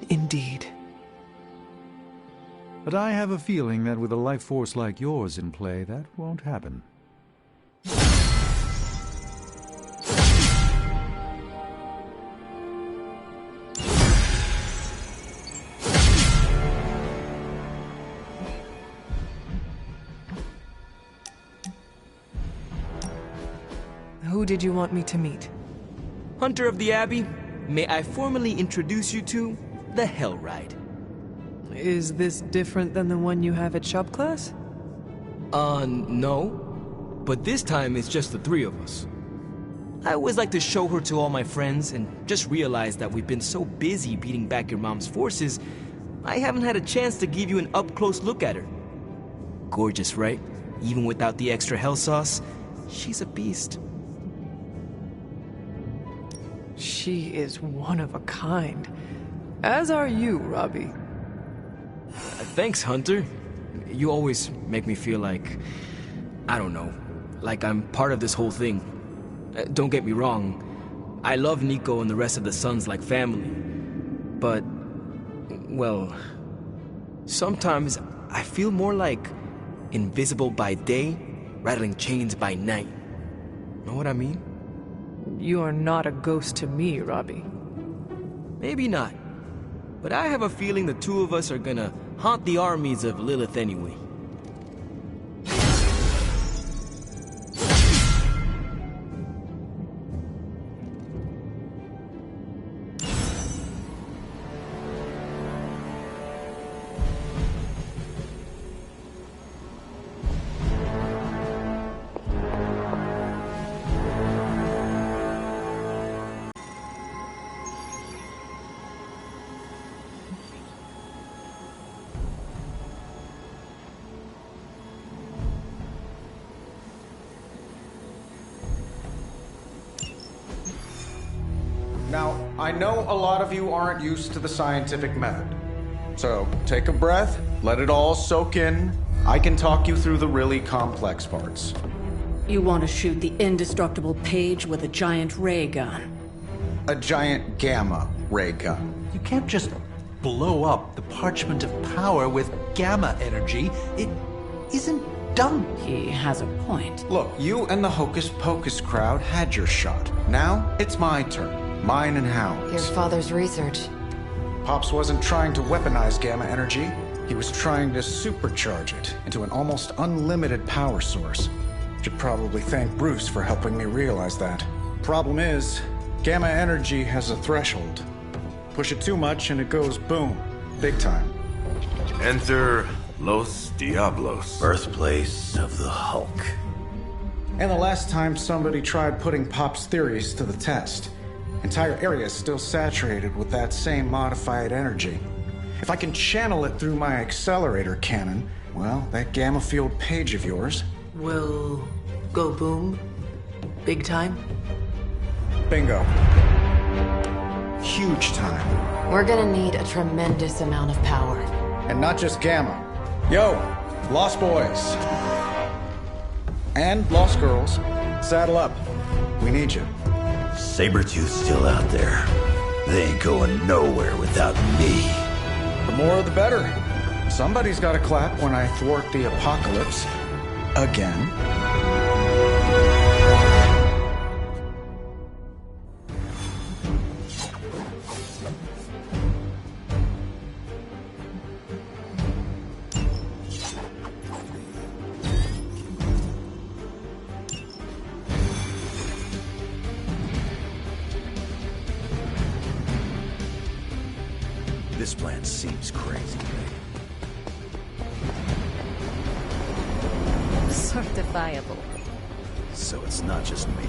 Indeed. But I have a feeling that with a life force like yours in play, that won't happen. Who did you want me to meet? Hunter of the Abbey, may I formally introduce you to the Hell Ride. Is this different than the one you have at shop class? No. But this time it's just the three of us. I always like to show her to all my friends and just realize that we've been so busy beating back your mom's forces, I haven't had a chance to give you an up-close look at her. Gorgeous, right? Even without the extra hell sauce, she's a beast. She is one of a kind. As are you, Robbie. Thanks, Hunter. You always make me feel like, I don't know, like I'm part of this whole thing. Don't get me wrong, I love Nico and the rest of the Sons like family. But, well, sometimes I feel more like invisible by day, rattling chains by night. Know what I mean? You are not a ghost to me, Robbie. Maybe not. But I have a feeling the two of us are gonna haunt the armies of Lilith anyway. Now, I know a lot of you aren't used to the scientific method. So, take a breath, let it all soak in. I can talk you through the really complex parts. You want to shoot the indestructible Page with a giant ray gun? A giant gamma ray gun. You can't just blow up the parchment of power with gamma energy. It isn't done. He has a point. Look, you and the Hocus Pocus crowd had your shot. Now, it's my turn. Mine and Hound's. Your father's research. Pops wasn't trying to weaponize gamma energy. He was trying to supercharge it into an almost unlimited power source. Should probably thank Bruce for helping me realize that. Problem is, gamma energy has a threshold. Push it too much and it goes boom. Big time. Enter Los Diablos. Birthplace of the Hulk. And the last time somebody tried putting Pop's theories to the test, entire area is still saturated with that same modified energy. If I can channel it through my accelerator cannon, well, that gamma field Page of yours will go boom? Big time? Bingo. Huge time. We're gonna need a tremendous amount of power. And not just gamma. Yo, Lost Boys. And Lost Girls, saddle up. We need you. Sabretooth's still out there. They ain't going nowhere without me. The more the better. Somebody's gotta clap when I thwart the apocalypse. Again. This plan seems crazy. Certifiable. So it's not just me.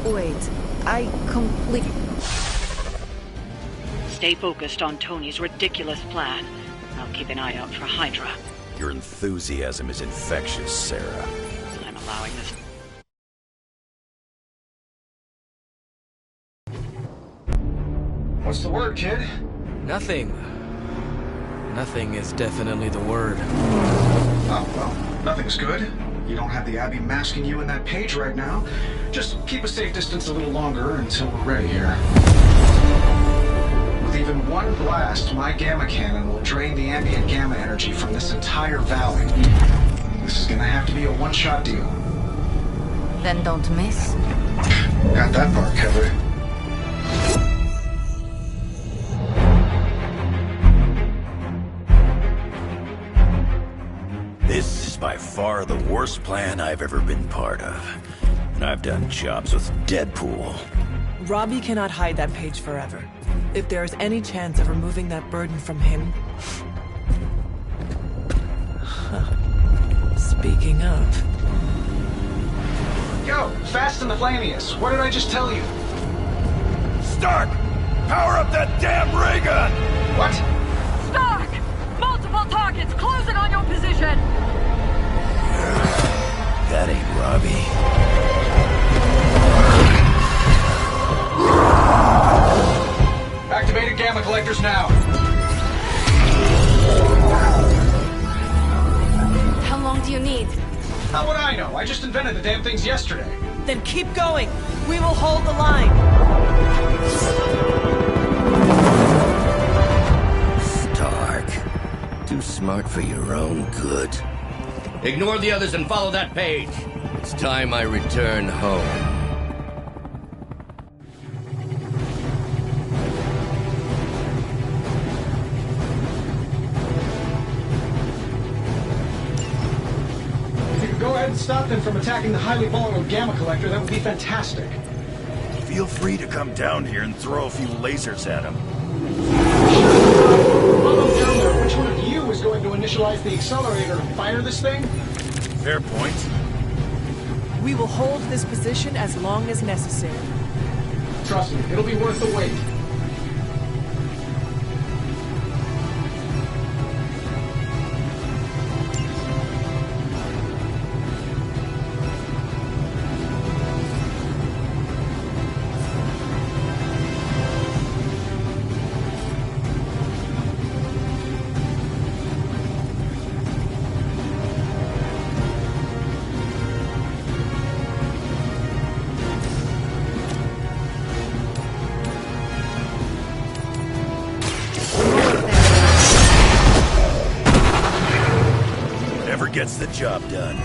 Wait, I completely... Stay focused on Tony's ridiculous plan. I'll keep an eye out for Hydra. Your enthusiasm is infectious, Sarah. I'm allowing this What's the word, kid? Nothing. Nothing is definitely the word. Oh, well, nothing's good. You don't have the Abbey masking you in that page right now. Just keep a safe distance a little longer until we're ready here. With even one blast, my gamma cannon will drain the ambient gamma energy from this entire valley. This is gonna have to be a one-shot deal. Then don't miss. Got that part covered. This is by far the worst plan I've ever been part of. And I've done jobs with Deadpool. Robbie cannot hide that page forever. If there is any chance of removing that burden from him... Speaking of... Yo, Fast and the Flamius, what did I just tell you? Stark! Power up that damn ray gun! What? Stark! Multiple targets closing on your position! That ain't Robbie. Activated gamma collectors now. How long do you need? How would I know? I just invented the damn things yesterday. Then keep going. We will hold the line. Stark. Too smart for your own good. Ignore the others and follow that page. It's time I return home. If you could go ahead and stop them from attacking the highly vulnerable gamma collector, that would be fantastic. Feel free to come down here and throw a few lasers at him. Down there, which one of you is going to initialize the accelerator and fire this thing? Fair point. We will hold this position as long as necessary. Trust me, it'll be worth the wait. Gets the job done.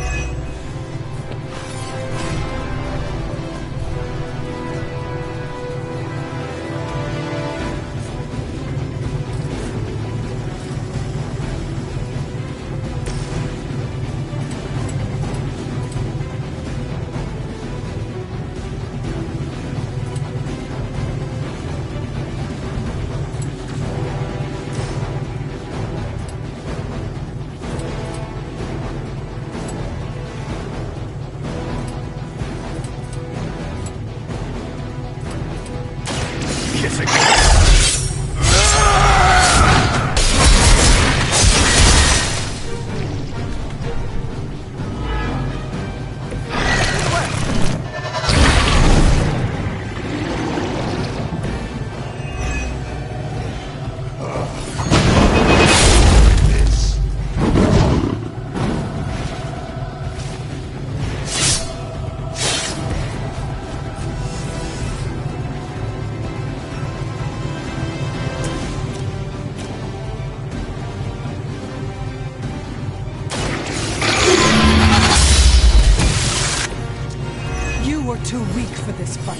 Too weak for this fight.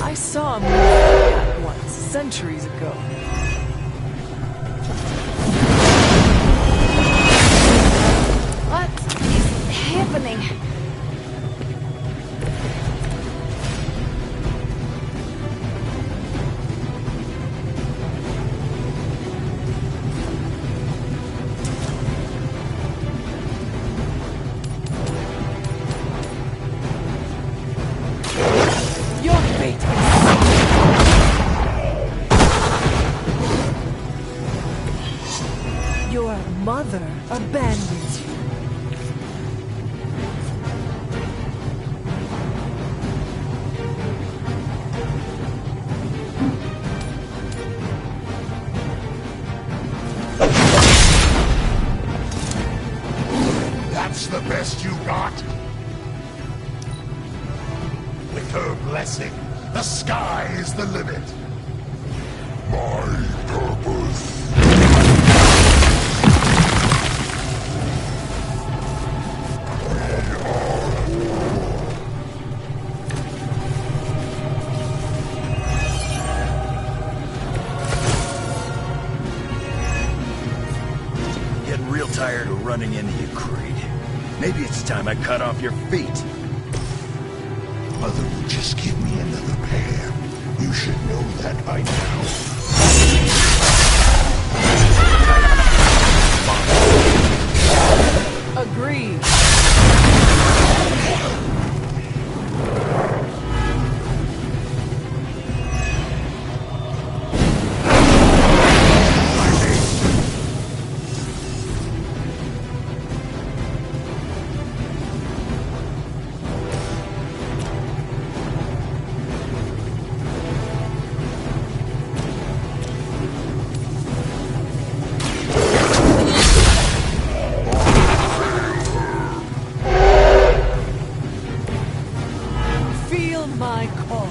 I saw a movie like that once, centuries ago. What is happening? Your mother abandons you. That's the best you got? With her blessing, the sky is the limit. My purpose. Getting real tired of running into you, Creed. Maybe it's time I cut off your feet. Mother will just give me another pair. You should know that by now. Agreed. Feel my call.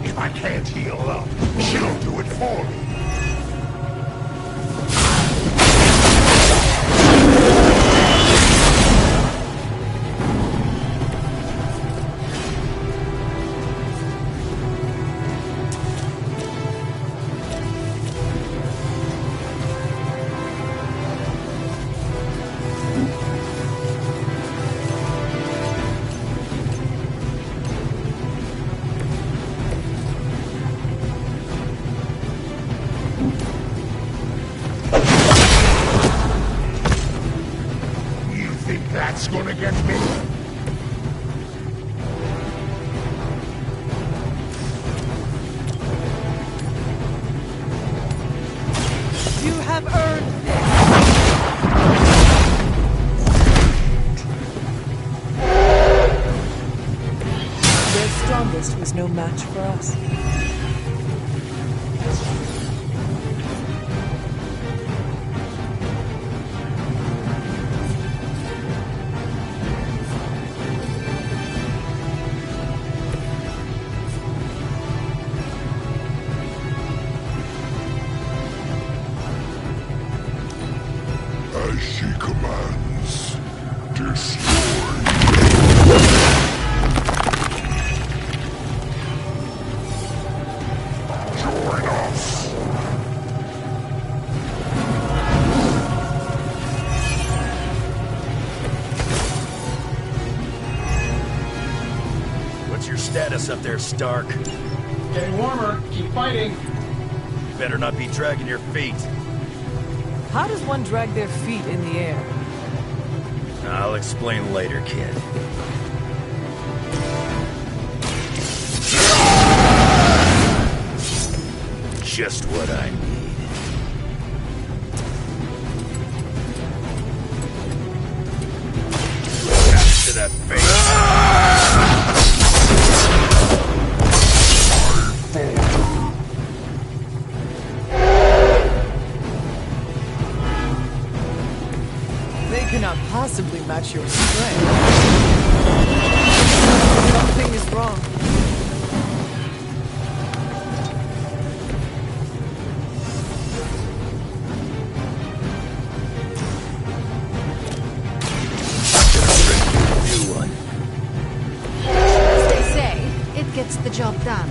If I can't heal up, she'll do it for me. You think that's gonna get me? You have earned this. Their strongest was no match for us. As she commands, destroy. Join us. What's your status up there, Stark? Getting warmer. Keep fighting. You better not be dragging your feet. How does one drag their feet in the air? I'll explain later, kid. Just what I need. Back to that face. They cannot possibly match your strength. Something is wrong. New one. As they say, it gets the job done.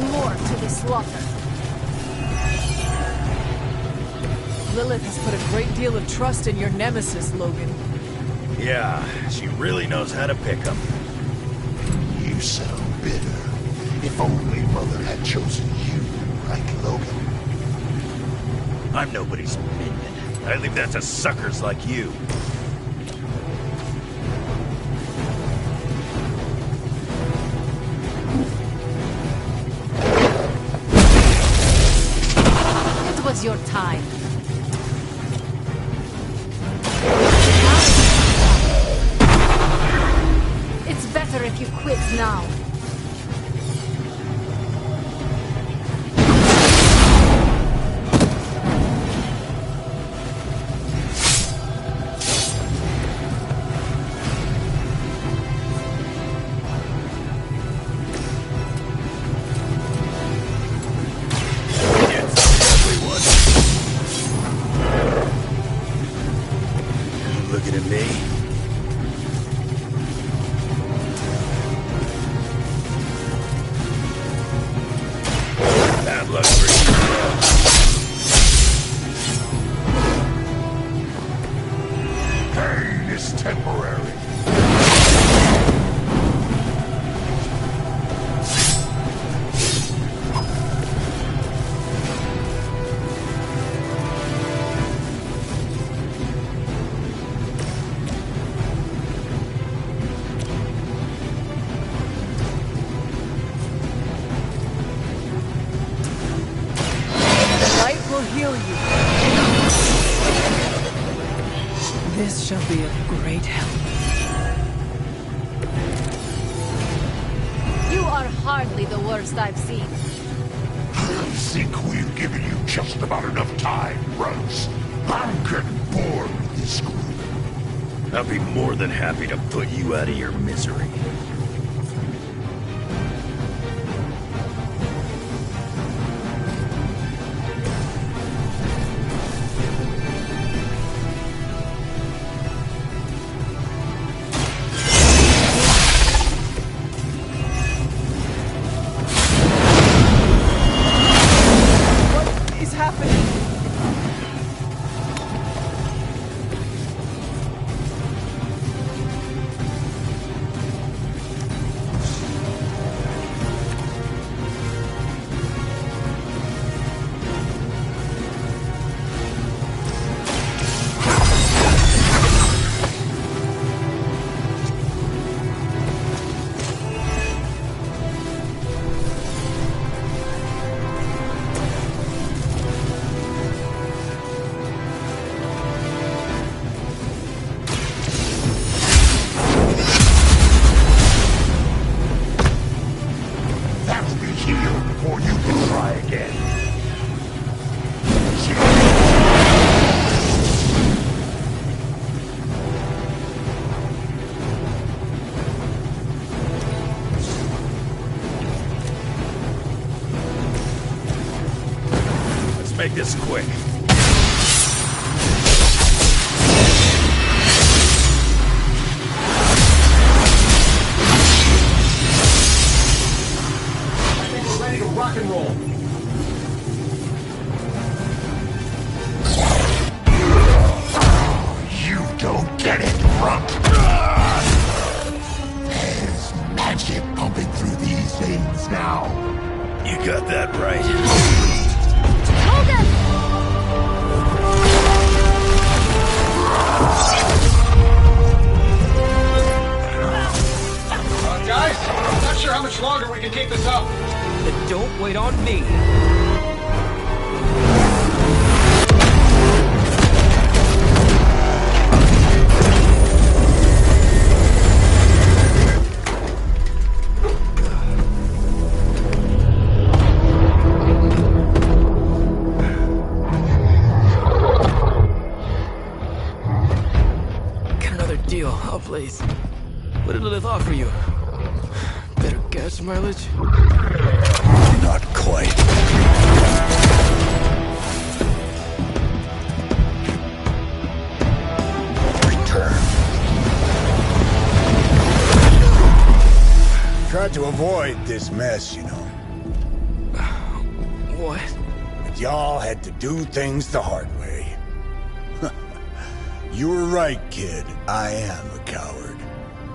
more to this slaughter. Lilith has put a great deal of trust in your nemesis, Logan. Yeah, she really knows how to pick 'em. You sound bitter. If only Mother had chosen you, right, Logan? I'm nobody's minion. I leave that to suckers like you. It was your time. It's better if you quit now. Looking at me? Bad luck for you. Pain is temporary. Will heal you. This shall be of great help. You are hardly the worst I've seen. I think we've given you just about enough time, Rose. I'm getting bored with this group. I'll be more than happy to put you out of your misery. Make this quick. I think we're ready to rock and roll. You don't get it, Rump. There's magic pumping through these veins now. You got that right. Guys, I'm not sure how much longer we can keep this up. Then don't wait on me. Get another deal, I'll blaze. What did Lilith offer you? Better gas mileage? Not quite. Return. Tried to avoid this mess, you know. What? But y'all had to do things the hard way. You were right, kid. I am a coward.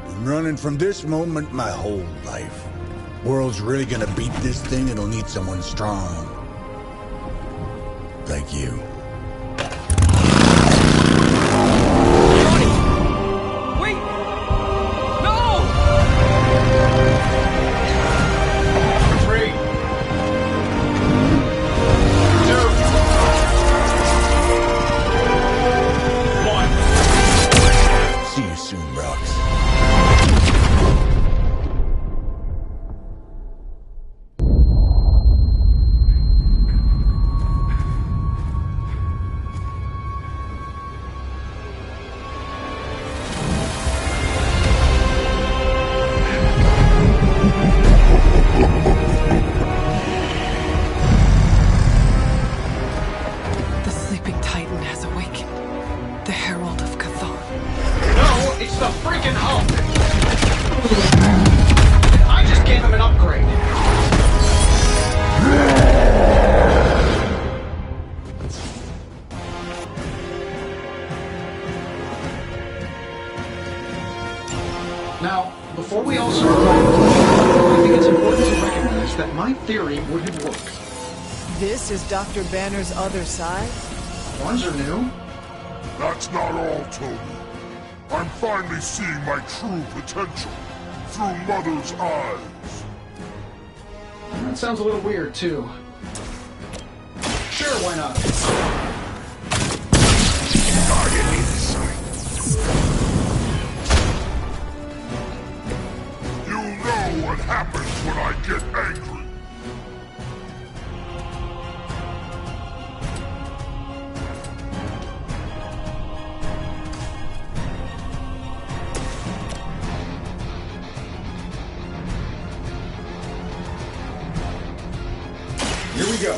Been running from this moment my whole life. World's really gonna beat this thing, it'll need someone strong. Like you. Wait! No! 3, 2, 1. See you soon, Brox. The sleeping titan has awakened. The herald of Cathar. No, it's the freaking Hulk! I just gave him an upgrade. Now, before we all start running, I think it's important to recognize that my theory wouldn't work. This is Dr. Banner's other side? Ones are new. That's not all, Tony. I'm finally seeing my true potential through Mother's eyes. That sounds a little weird, too. Sure, why not? Target in sight. You know what happens when I get angry. Here we go.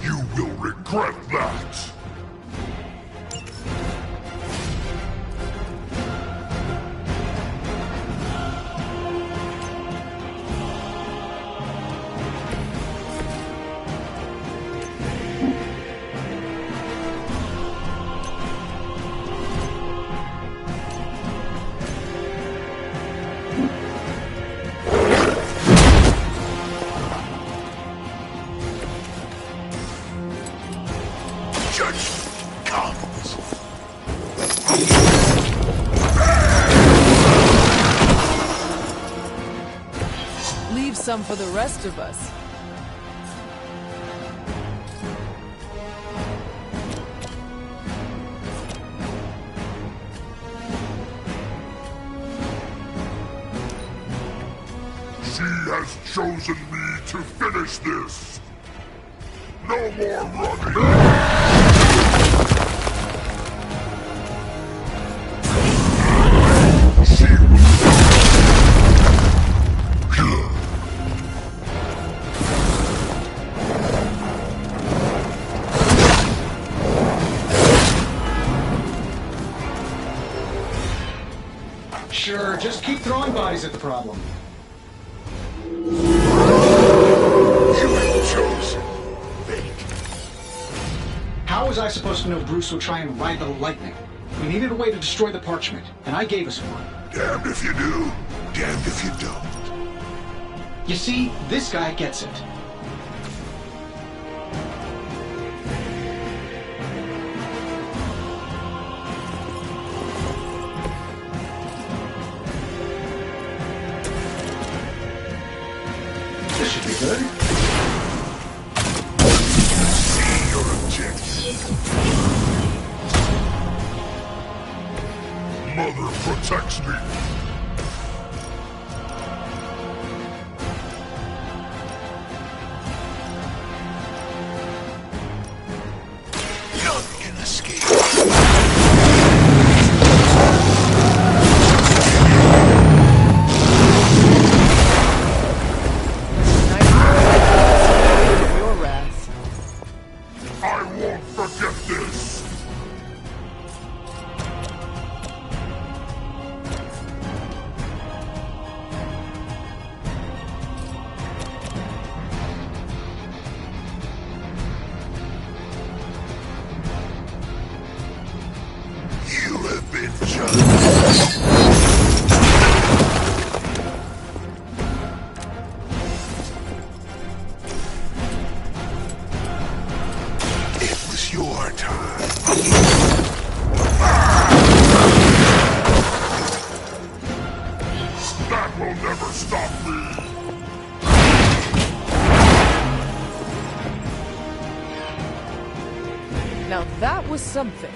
You will regret that. Judgment comes. Leave some for the rest of us. She has chosen me to finish this. No more running. She Sure, just keep throwing bodies at the problem. You have chosen fate. How was I supposed to know Bruce would try and ride the lightning? We needed a way to destroy the parchment, and I gave us one. Damned if you do, damned if you don't. You see, this guy gets it. This should be good. See your objective. Mother protects me. None can escape. Your wrath. I won't forget this. That will never stop me! Now that was something.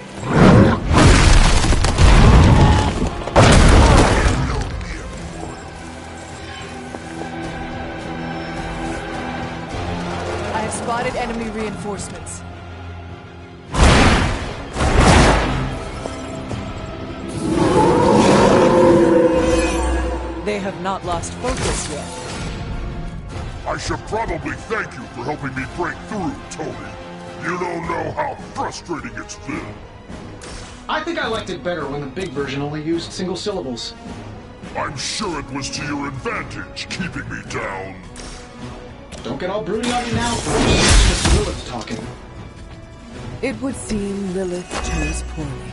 I have spotted enemy reinforcements. They have not lost focus yet. I should probably thank you for helping me break through, Tony. You don't know how frustrating it's been. I think I liked it better when the big version only used single syllables. I'm sure it was to your advantage, keeping me down. Don't get all broody on me now. It's just Lilith talking. It would seem Lilith chose poorly.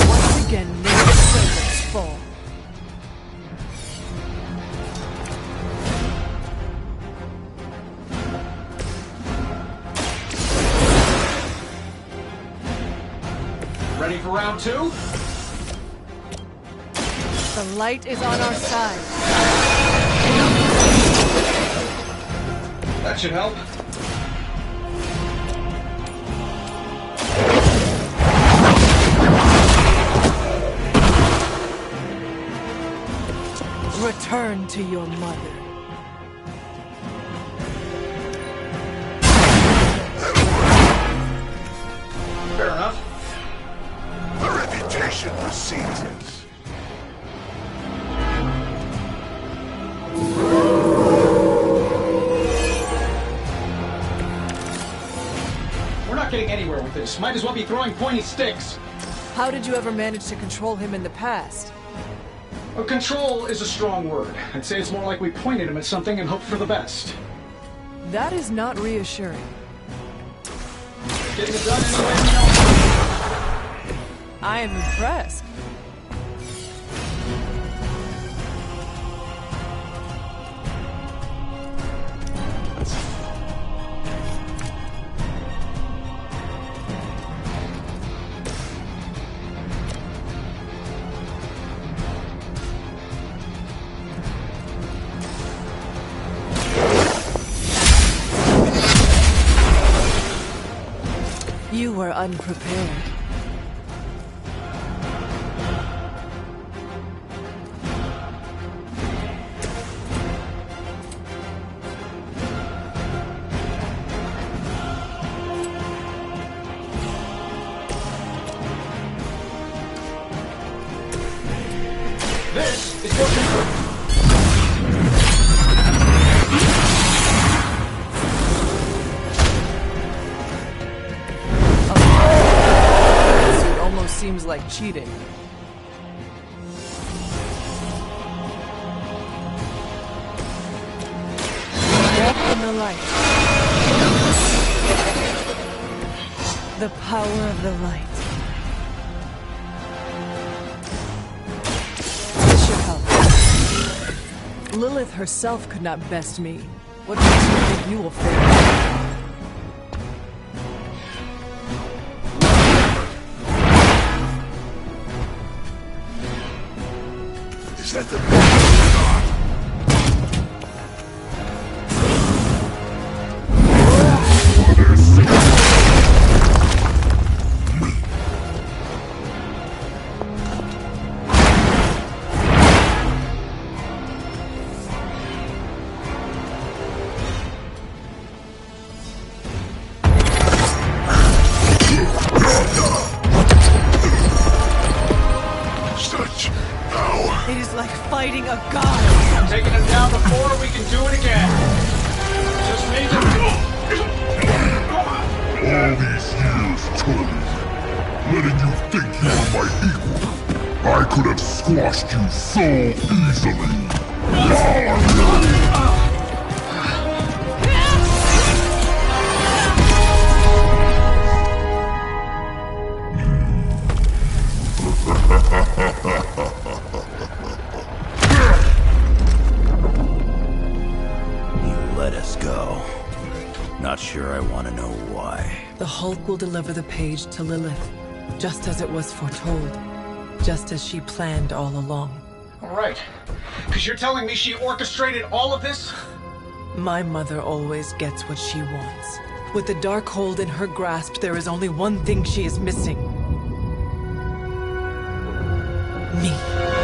Once again, no servants fall. Ready for round two? The light is on our side. That should help. Return to your mother. Fair enough. The reputation precedes us. We're not getting anywhere with this. Might as well be throwing pointy sticks. How did you ever manage to control him in the past? Well, control is a strong word. I'd say it's more like we pointed him at something and hoped for the best. That is not reassuring. Getting it done anyway, you know. I am impressed. You were unprepared. This is what we It almost seems like cheating. Walk in the light. The power of the light. This should help. Lilith herself could not best me. What makes you think you will fail? Is that the best shot? Such power. It is like fighting a god. I'm taking him down before we can do it again. Just need to... All these years, Tony, letting you think you were my equal. I could have squashed you so easily. want to know why. The Hulk will deliver the page to Lilith, just as it was foretold, just as she planned all along. All right. Because you're telling me she orchestrated all of this? My mother always gets what she wants. With the Darkhold in her grasp, there is only one thing she is missing. Me.